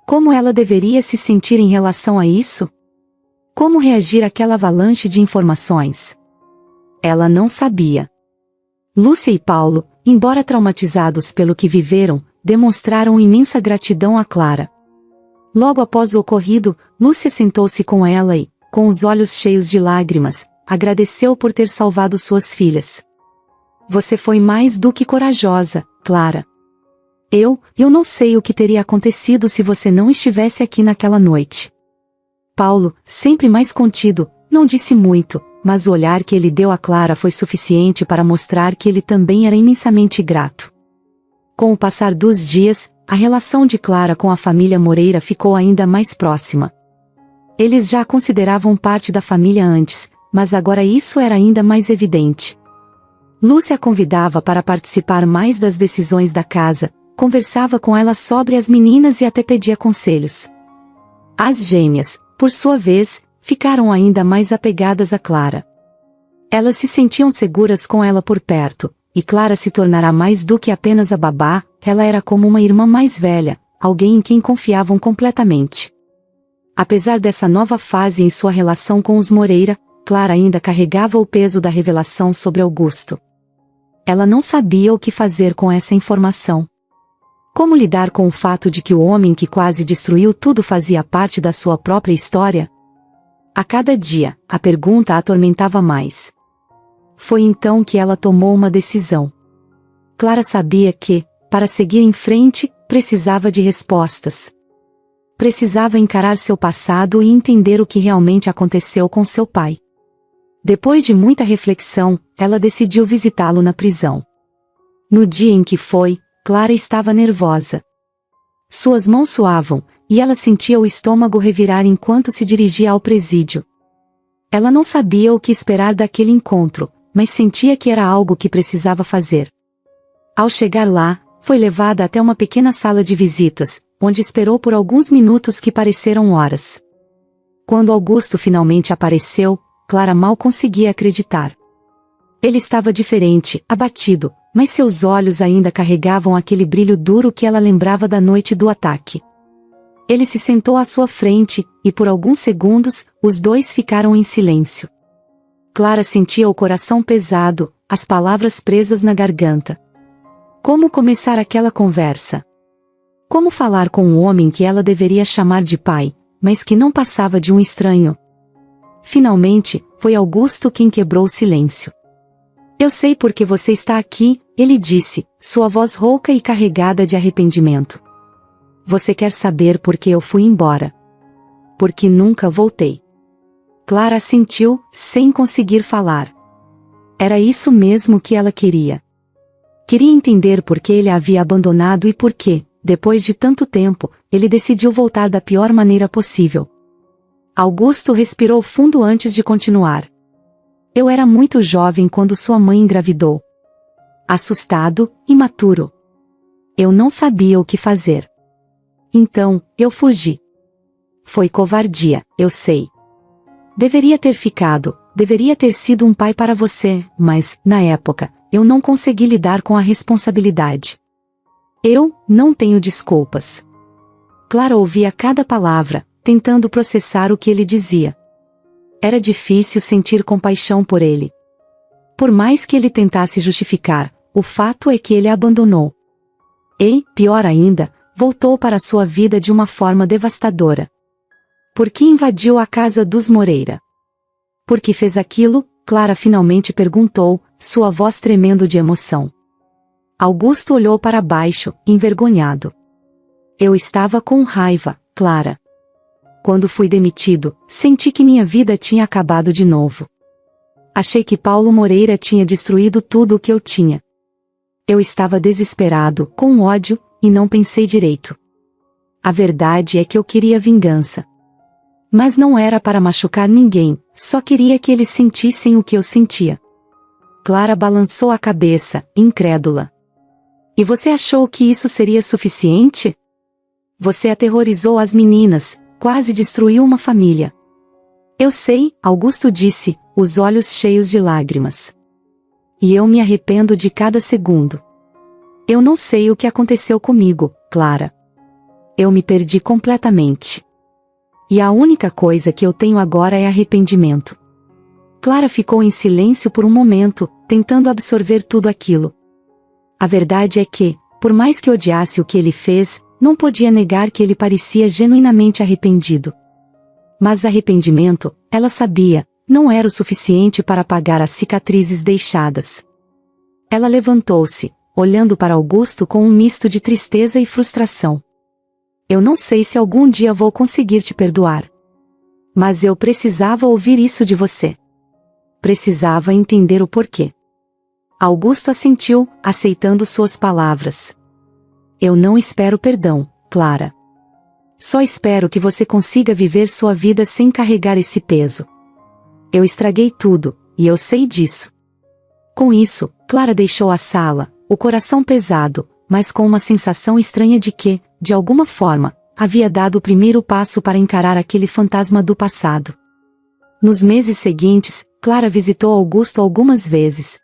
Como ela deveria se sentir em relação a isso? Como reagir àquela avalanche de informações? Ela não sabia. Lúcia e Paulo, embora traumatizados pelo que viveram, demonstraram imensa gratidão a Clara. Logo após o ocorrido, Lúcia sentou-se com ela e, com os olhos cheios de lágrimas, agradeceu por ter salvado suas filhas. Você foi mais do que corajosa, Clara. Eu não sei o que teria acontecido se você não estivesse aqui naquela noite. Paulo, sempre mais contido, não disse muito, mas o olhar que ele deu a Clara foi suficiente para mostrar que ele também era imensamente grato. Com o passar dos dias, a relação de Clara com a família Moreira ficou ainda mais próxima. Eles já a consideravam parte da família antes, mas agora isso era ainda mais evidente. Lúcia a convidava para participar mais das decisões da casa, conversava com ela sobre as meninas e até pedia conselhos. As gêmeas, por sua vez, ficaram ainda mais apegadas a Clara. Elas se sentiam seguras com ela por perto, e Clara se tornará mais do que apenas a babá, ela era como uma irmã mais velha, alguém em quem confiavam completamente. Apesar dessa nova fase em sua relação com os Moreira, Clara ainda carregava o peso da revelação sobre Augusto. Ela não sabia o que fazer com essa informação. Como lidar com o fato de que o homem que quase destruiu tudo fazia parte da sua própria história? A cada dia, a pergunta a atormentava mais. Foi então que ela tomou uma decisão. Clara sabia que, para seguir em frente, precisava de respostas. Precisava encarar seu passado e entender o que realmente aconteceu com seu pai. Depois de muita reflexão, ela decidiu visitá-lo na prisão. No dia em que foi, Clara estava nervosa. Suas mãos suavam, e ela sentia o estômago revirar enquanto se dirigia ao presídio. Ela não sabia o que esperar daquele encontro, mas sentia que era algo que precisava fazer. Ao chegar lá, foi levada até uma pequena sala de visitas, onde esperou por alguns minutos que pareceram horas. Quando Augusto finalmente apareceu, Clara mal conseguia acreditar. Ele estava diferente, abatido, mas seus olhos ainda carregavam aquele brilho duro que ela lembrava da noite do ataque. Ele se sentou à sua frente, e por alguns segundos, os dois ficaram em silêncio. Clara sentia o coração pesado, as palavras presas na garganta. Como começar aquela conversa? Como falar com um homem que ela deveria chamar de pai, mas que não passava de um estranho? Finalmente, foi Augusto quem quebrou o silêncio. Eu sei por que você está aqui, ele disse, sua voz rouca e carregada de arrependimento. Você quer saber por que eu fui embora? Porque nunca voltei. Clara assentiu, sem conseguir falar. Era isso mesmo que ela queria. Queria entender por que ele a havia abandonado e por que, depois de tanto tempo, ele decidiu voltar da pior maneira possível. Augusto respirou fundo antes de continuar. Eu era muito jovem quando sua mãe engravidou. Assustado, imaturo. Eu não sabia o que fazer. Então, eu fugi. Foi covardia, eu sei. Deveria ter ficado, deveria ter sido um pai para você, mas, na época, eu não consegui lidar com a responsabilidade. Eu não tenho desculpas. Clara ouvia cada palavra, tentando processar o que ele dizia. Era difícil sentir compaixão por ele. Por mais que ele tentasse justificar, o fato é que ele a abandonou. E, pior ainda, voltou para sua vida de uma forma devastadora. Por que invadiu a casa dos Moreira? Por que fez aquilo? Clara finalmente perguntou, sua voz tremendo de emoção. Augusto olhou para baixo, envergonhado. Eu estava com raiva, Clara. Quando fui demitido, senti que minha vida tinha acabado de novo. Achei que Paulo Moreira tinha destruído tudo o que eu tinha. Eu estava desesperado, com ódio, e não pensei direito. A verdade é que eu queria vingança. Mas não era para machucar ninguém, só queria que eles sentissem o que eu sentia. Clara balançou a cabeça, incrédula. E você achou que isso seria suficiente? Você aterrorizou as meninas, quase destruiu uma família. Eu sei, Augusto disse, os olhos cheios de lágrimas. E eu me arrependo de cada segundo. Eu não sei o que aconteceu comigo, Clara. Eu me perdi completamente. E a única coisa que eu tenho agora é arrependimento. Clara ficou em silêncio por um momento, tentando absorver tudo aquilo. A verdade é que, por mais que odiasse o que ele fez, não podia negar que ele parecia genuinamente arrependido. Mas arrependimento, ela sabia, não era o suficiente para apagar as cicatrizes deixadas. Ela levantou-se, olhando para Augusto com um misto de tristeza e frustração. Eu não sei se algum dia vou conseguir te perdoar. Mas eu precisava ouvir isso de você. Precisava entender o porquê. Augusto assentiu, aceitando suas palavras. Eu não espero perdão, Clara. Só espero que você consiga viver sua vida sem carregar esse peso. Eu estraguei tudo, e eu sei disso. Com isso, Clara deixou a sala, o coração pesado, mas com uma sensação estranha de que, de alguma forma, havia dado o primeiro passo para encarar aquele fantasma do passado. Nos meses seguintes, Clara visitou Augusto algumas vezes.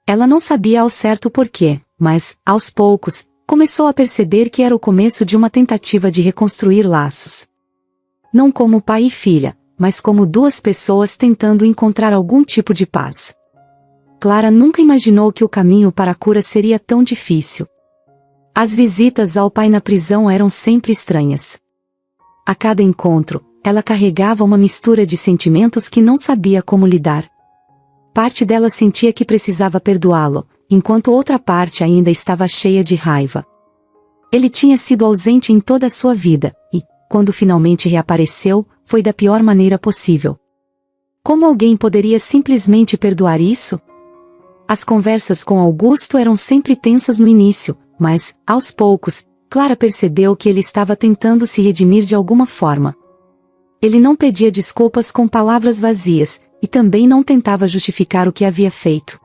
Ela não sabia ao certo porquê, mas, aos poucos, começou a perceber que era o começo de uma tentativa de reconstruir laços. Não como pai e filha, mas como duas pessoas tentando encontrar algum tipo de paz. Clara nunca imaginou que o caminho para a cura seria tão difícil. As visitas ao pai na prisão eram sempre estranhas. A cada encontro, ela carregava uma mistura de sentimentos que não sabia como lidar. Parte dela sentia que precisava perdoá-lo, enquanto outra parte ainda estava cheia de raiva. Ele tinha sido ausente em toda a sua vida, e, quando finalmente reapareceu, foi da pior maneira possível. Como alguém poderia simplesmente perdoar isso? As conversas com Augusto eram sempre tensas no início, mas, aos poucos, Clara percebeu que ele estava tentando se redimir de alguma forma. Ele não pedia desculpas com palavras vazias, e também não tentava justificar o que havia feito.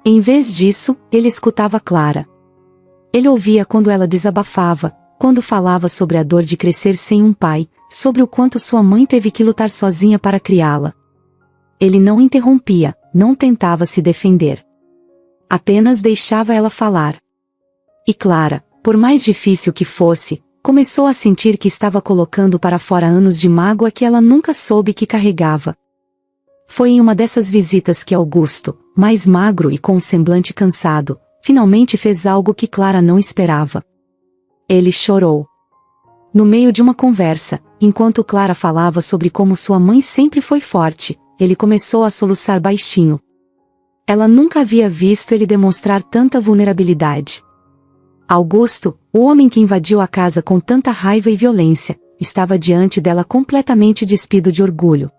Em vez disso, ele escutava Clara. Ele ouvia quando ela desabafava, quando falava sobre a dor de crescer sem um pai, sobre o quanto sua mãe teve que lutar sozinha para criá-la. Ele não interrompia, não tentava se defender. Apenas deixava ela falar. E Clara, por mais difícil que fosse, começou a sentir que estava colocando para fora anos de mágoa que ela nunca soube que carregava. Foi em uma dessas visitas que Augusto, mais magro e com um semblante cansado, finalmente fez algo que Clara não esperava. Ele chorou. No meio de uma conversa, enquanto Clara falava sobre como sua mãe sempre foi forte, ele começou a soluçar baixinho. Ela nunca havia visto ele demonstrar tanta vulnerabilidade. Augusto, o homem que invadiu a casa com tanta raiva e violência, estava diante dela completamente despido de orgulho.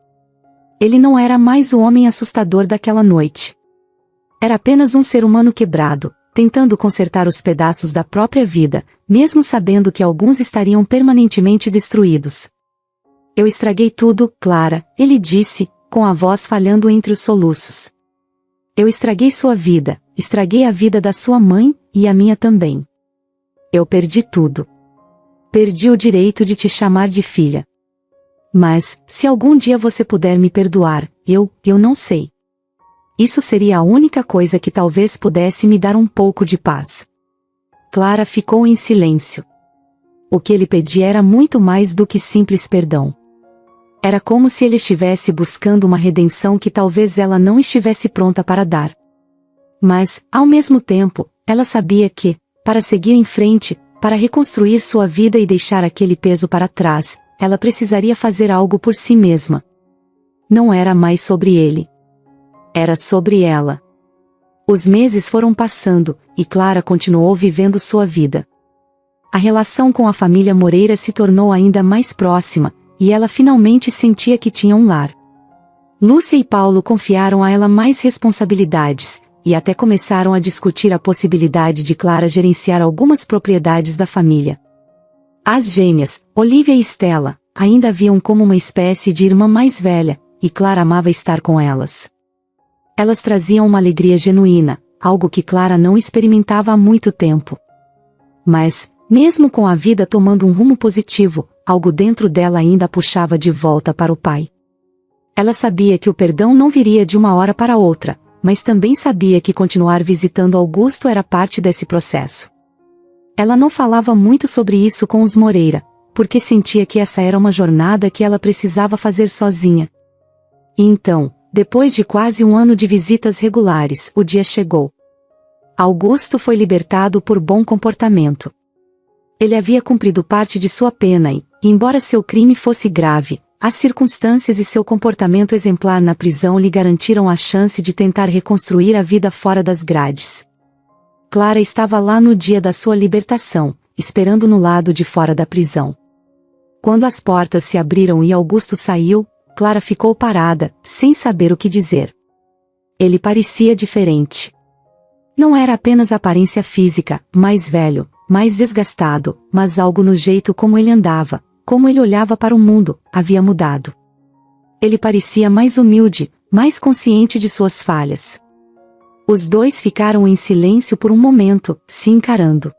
Ele não era mais o homem assustador daquela noite. Era apenas um ser humano quebrado, tentando consertar os pedaços da própria vida, mesmo sabendo que alguns estariam permanentemente destruídos. Eu estraguei tudo, Clara, ele disse, com a voz falhando entre os soluços. Eu estraguei sua vida, estraguei a vida da sua mãe, e a minha também. Eu perdi tudo. Perdi o direito de te chamar de filha. Mas, se algum dia você puder me perdoar, eu não sei. Isso seria a única coisa que talvez pudesse me dar um pouco de paz. Clara ficou em silêncio. O que ele pedia era muito mais do que simples perdão. Era como se ele estivesse buscando uma redenção que talvez ela não estivesse pronta para dar. Mas, ao mesmo tempo, ela sabia que, para seguir em frente, para reconstruir sua vida e deixar aquele peso para trás, ela precisaria fazer algo por si mesma. Não era mais sobre ele. Era sobre ela. Os meses foram passando, e Clara continuou vivendo sua vida. A relação com a família Moreira se tornou ainda mais próxima, e ela finalmente sentia que tinha um lar. Lúcia e Paulo confiaram a ela mais responsabilidades, e até começaram a discutir a possibilidade de Clara gerenciar algumas propriedades da família. As gêmeas, Olivia e Stella, ainda viam como uma espécie de irmã mais velha, e Clara amava estar com elas. Elas traziam uma alegria genuína, algo que Clara não experimentava há muito tempo. Mas, mesmo com a vida tomando um rumo positivo, algo dentro dela ainda a puxava de volta para o pai. Ela sabia que o perdão não viria de uma hora para outra, mas também sabia que continuar visitando Augusto era parte desse processo. Ela não falava muito sobre isso com os Moreira, porque sentia que essa era uma jornada que ela precisava fazer sozinha. E então, depois de quase um ano de visitas regulares, o dia chegou. Augusto foi libertado por bom comportamento. Ele havia cumprido parte de sua pena e, embora seu crime fosse grave, as circunstâncias e seu comportamento exemplar na prisão lhe garantiram a chance de tentar reconstruir a vida fora das grades. Clara estava lá no dia da sua libertação, esperando no lado de fora da prisão. Quando as portas se abriram e Augusto saiu, Clara ficou parada, sem saber o que dizer. Ele parecia diferente. Não era apenas a aparência física, mais velho, mais desgastado, mas algo no jeito como ele andava, como ele olhava para o mundo, havia mudado. Ele parecia mais humilde, mais consciente de suas falhas. Os dois ficaram em silêncio por um momento, se encarando.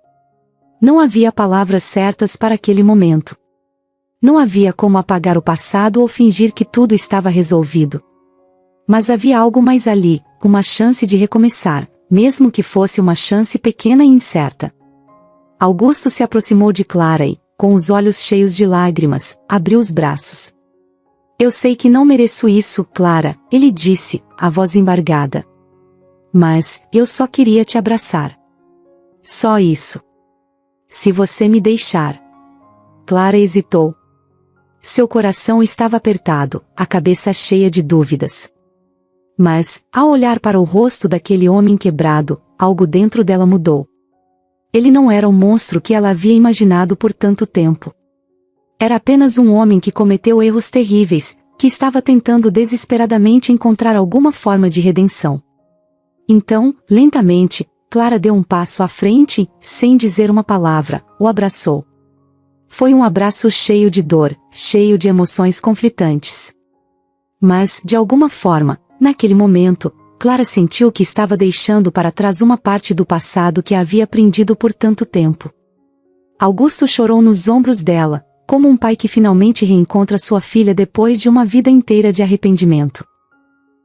Não havia palavras certas para aquele momento. Não havia como apagar o passado ou fingir que tudo estava resolvido. Mas havia algo mais ali, uma chance de recomeçar, mesmo que fosse uma chance pequena e incerta. Augusto se aproximou de Clara e, com os olhos cheios de lágrimas, abriu os braços. Eu sei que não mereço isso, Clara, ele disse, a voz embargada. Mas, eu só queria te abraçar. Só isso. Se você me deixar. Clara hesitou. Seu coração estava apertado, a cabeça cheia de dúvidas. Mas, ao olhar para o rosto daquele homem quebrado, algo dentro dela mudou. Ele não era o monstro que ela havia imaginado por tanto tempo. Era apenas um homem que cometeu erros terríveis, que estava tentando desesperadamente encontrar alguma forma de redenção. Então, lentamente, Clara deu um passo à frente e, sem dizer uma palavra, o abraçou. Foi um abraço cheio de dor, cheio de emoções conflitantes. Mas, de alguma forma, naquele momento, Clara sentiu que estava deixando para trás uma parte do passado que a havia prendido por tanto tempo. Augusto chorou nos ombros dela, como um pai que finalmente reencontra sua filha depois de uma vida inteira de arrependimento.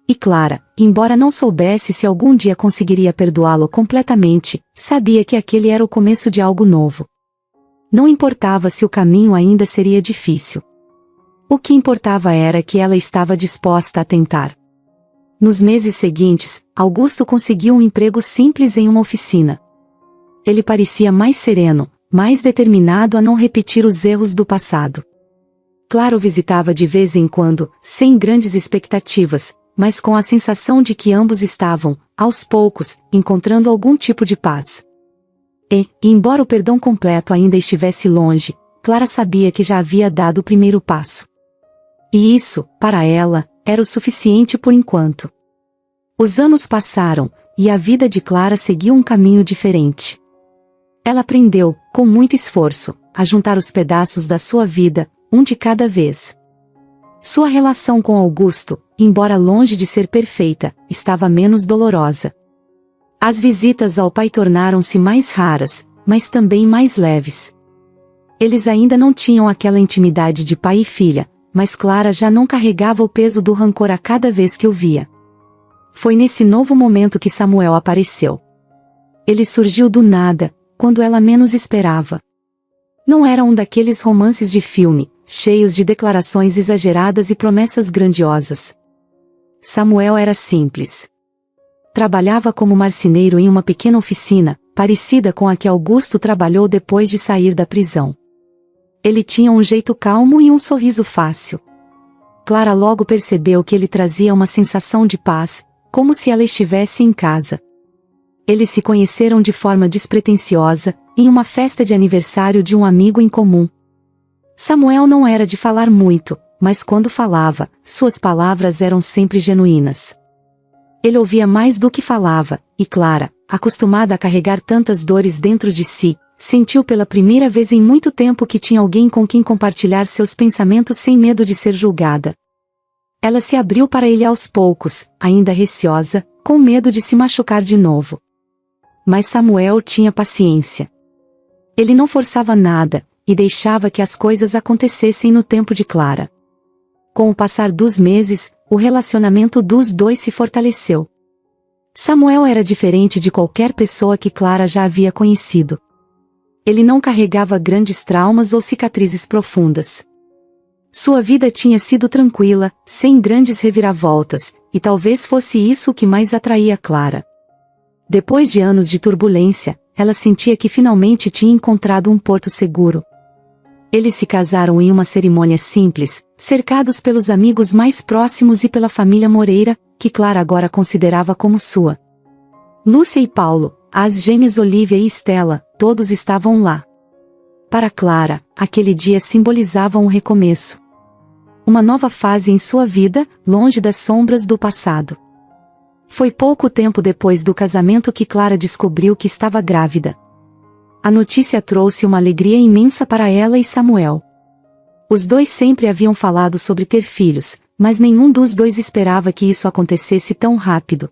E Clara, embora não soubesse se algum dia conseguiria perdoá-lo completamente, sabia que aquele era o começo de algo novo. Não importava se o caminho ainda seria difícil. O que importava era que ela estava disposta a tentar. Nos meses seguintes, Augusto conseguiu um emprego simples em uma oficina. Ele parecia mais sereno, mais determinado a não repetir os erros do passado. Clara o visitava de vez em quando, sem grandes expectativas, mas com a sensação de que ambos estavam, aos poucos, encontrando algum tipo de paz. E, embora o perdão completo ainda estivesse longe, Clara sabia que já havia dado o primeiro passo. E isso, para ela, era o suficiente por enquanto. Os anos passaram, e a vida de Clara seguiu um caminho diferente. Ela aprendeu, com muito esforço, a juntar os pedaços da sua vida, um de cada vez. Sua relação com Augusto, embora longe de ser perfeita, estava menos dolorosa. As visitas ao pai tornaram-se mais raras, mas também mais leves. Eles ainda não tinham aquela intimidade de pai e filha, mas Clara já não carregava o peso do rancor a cada vez que o via. Foi nesse novo momento que Samuel apareceu. Ele surgiu do nada, quando ela menos esperava. Não era um daqueles romances de filme, cheios de declarações exageradas e promessas grandiosas. Samuel era simples. Trabalhava como marceneiro em uma pequena oficina, parecida com a que Augusto trabalhou depois de sair da prisão. Ele tinha um jeito calmo e um sorriso fácil. Clara logo percebeu que ele trazia uma sensação de paz, como se ela estivesse em casa. Eles se conheceram de forma despretensiosa, em uma festa de aniversário de um amigo em comum. Samuel não era de falar muito, mas quando falava, suas palavras eram sempre genuínas. Ele ouvia mais do que falava, e Clara, acostumada a carregar tantas dores dentro de si, sentiu pela primeira vez em muito tempo que tinha alguém com quem compartilhar seus pensamentos sem medo de ser julgada. Ela se abriu para ele aos poucos, ainda receosa, com medo de se machucar de novo. Mas Samuel tinha paciência. Ele não forçava nada, e deixava que as coisas acontecessem no tempo de Clara. Com o passar dos meses, o relacionamento dos dois se fortaleceu. Samuel era diferente de qualquer pessoa que Clara já havia conhecido. Ele não carregava grandes traumas ou cicatrizes profundas. Sua vida tinha sido tranquila, sem grandes reviravoltas, e talvez fosse isso o que mais atraía Clara. Depois de anos de turbulência, ela sentia que finalmente tinha encontrado um porto seguro. Eles se casaram em uma cerimônia simples, cercados pelos amigos mais próximos e pela família Moreira, que Clara agora considerava como sua. Lúcia e Paulo, as gêmeas Olívia e Estela, todos estavam lá. Para Clara, aquele dia simbolizava um recomeço. Uma nova fase em sua vida, longe das sombras do passado. Foi pouco tempo depois do casamento que Clara descobriu que estava grávida. A notícia trouxe uma alegria imensa para ela e Samuel. Os dois sempre haviam falado sobre ter filhos, mas nenhum dos dois esperava que isso acontecesse tão rápido.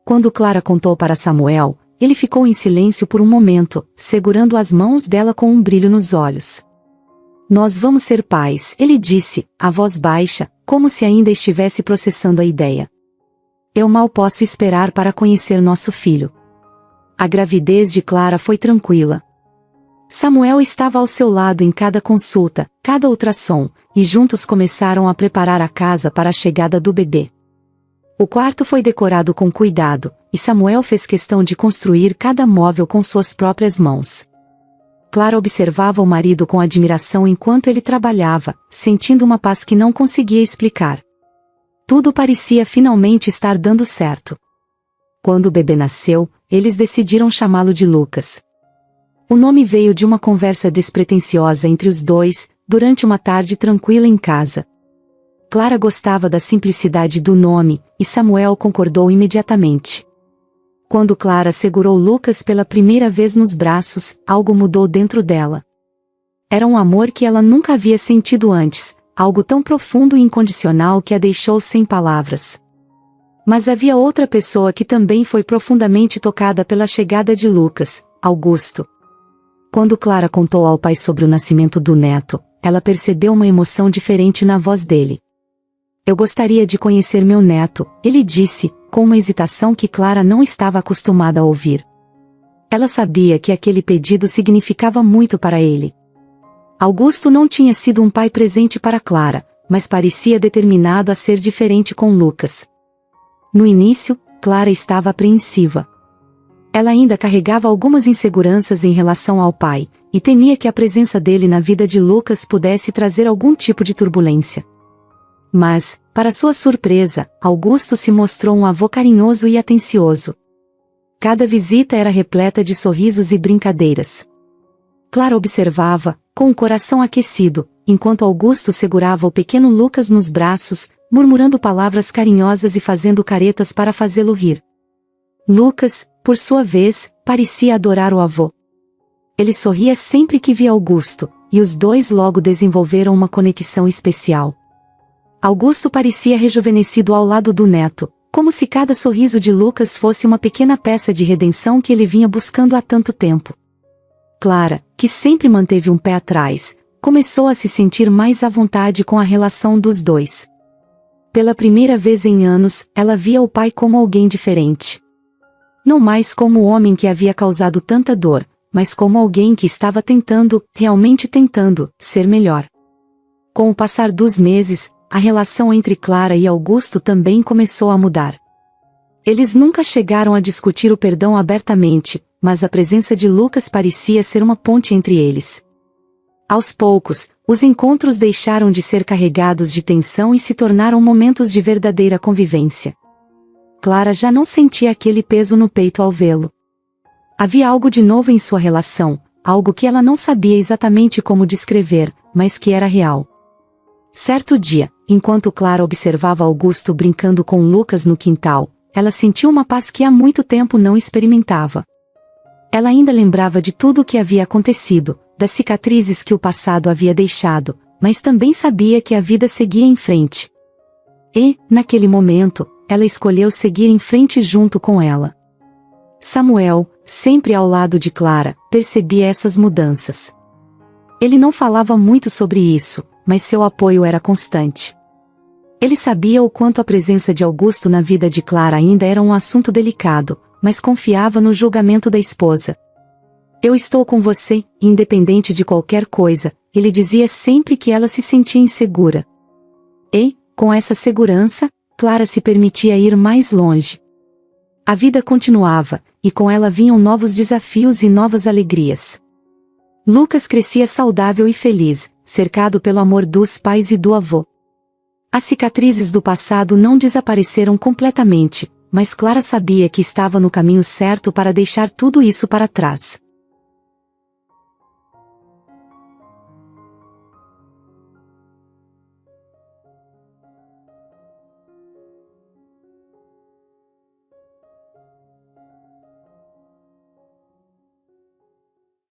Quando Clara contou para Samuel, ele ficou em silêncio por um momento, segurando as mãos dela com um brilho nos olhos. Nós vamos ser pais, ele disse, a voz baixa, como se ainda estivesse processando a ideia. Eu mal posso esperar para conhecer nosso filho. A gravidez de Clara foi tranquila. Samuel estava ao seu lado em cada consulta, cada ultrassom, e juntos começaram a preparar a casa para a chegada do bebê. O quarto foi decorado com cuidado, e Samuel fez questão de construir cada móvel com suas próprias mãos. Clara observava o marido com admiração enquanto ele trabalhava, sentindo uma paz que não conseguia explicar. Tudo parecia finalmente estar dando certo. Quando o bebê nasceu, eles decidiram chamá-lo de Lucas. O nome veio de uma conversa despretensiosa entre os dois, durante uma tarde tranquila em casa. Clara gostava da simplicidade do nome, e Samuel concordou imediatamente. Quando Clara segurou Lucas pela primeira vez nos braços, algo mudou dentro dela. Era um amor que ela nunca havia sentido antes, algo tão profundo e incondicional que a deixou sem palavras. Mas havia outra pessoa que também foi profundamente tocada pela chegada de Lucas, Augusto. Quando Clara contou ao pai sobre o nascimento do neto, ela percebeu uma emoção diferente na voz dele. Eu gostaria de conhecer meu neto, ele disse, com uma hesitação que Clara não estava acostumada a ouvir. Ela sabia que aquele pedido significava muito para ele. Augusto não tinha sido um pai presente para Clara, mas parecia determinado a ser diferente com Lucas. No início, Clara estava apreensiva. Ela ainda carregava algumas inseguranças em relação ao pai, e temia que a presença dele na vida de Lucas pudesse trazer algum tipo de turbulência. Mas, para sua surpresa, Augusto se mostrou um avô carinhoso e atencioso. Cada visita era repleta de sorrisos e brincadeiras. Clara observava, com o coração aquecido, enquanto Augusto segurava o pequeno Lucas nos braços, murmurando palavras carinhosas e fazendo caretas para fazê-lo rir. Lucas, por sua vez, parecia adorar o avô. Ele sorria sempre que via Augusto, e os dois logo desenvolveram uma conexão especial. Augusto parecia rejuvenescido ao lado do neto, como se cada sorriso de Lucas fosse uma pequena peça de redenção que ele vinha buscando há tanto tempo. Clara, que sempre manteve um pé atrás, começou a se sentir mais à vontade com a relação dos dois. Pela primeira vez em anos, ela via o pai como alguém diferente. Não mais como o homem que havia causado tanta dor, mas como alguém que estava tentando, realmente tentando, ser melhor. Com o passar dos meses, a relação entre Clara e Augusto também começou a mudar. Eles nunca chegaram a discutir o perdão abertamente, mas a presença de Lucas parecia ser uma ponte entre eles. Aos poucos, os encontros deixaram de ser carregados de tensão e se tornaram momentos de verdadeira convivência. Clara já não sentia aquele peso no peito ao vê-lo. Havia algo de novo em sua relação, algo que ela não sabia exatamente como descrever, mas que era real. Certo dia, enquanto Clara observava Augusto brincando com Lucas no quintal, ela sentiu uma paz que há muito tempo não experimentava. Ela ainda lembrava de tudo o que havia acontecido, das cicatrizes que o passado havia deixado, mas também sabia que a vida seguia em frente. E, naquele momento, ela escolheu seguir em frente junto com ela. Samuel, sempre ao lado de Clara, percebia essas mudanças. Ele não falava muito sobre isso, mas seu apoio era constante. Ele sabia o quanto a presença de Augusto na vida de Clara ainda era um assunto delicado, mas confiava no julgamento da esposa. Eu estou com você, independente de qualquer coisa, ele dizia sempre que ela se sentia insegura. E, com essa segurança, Clara se permitia ir mais longe. A vida continuava, e com ela vinham novos desafios e novas alegrias. Lucas crescia saudável e feliz, cercado pelo amor dos pais e do avô. As cicatrizes do passado não desapareceram completamente, mas Clara sabia que estava no caminho certo para deixar tudo isso para trás.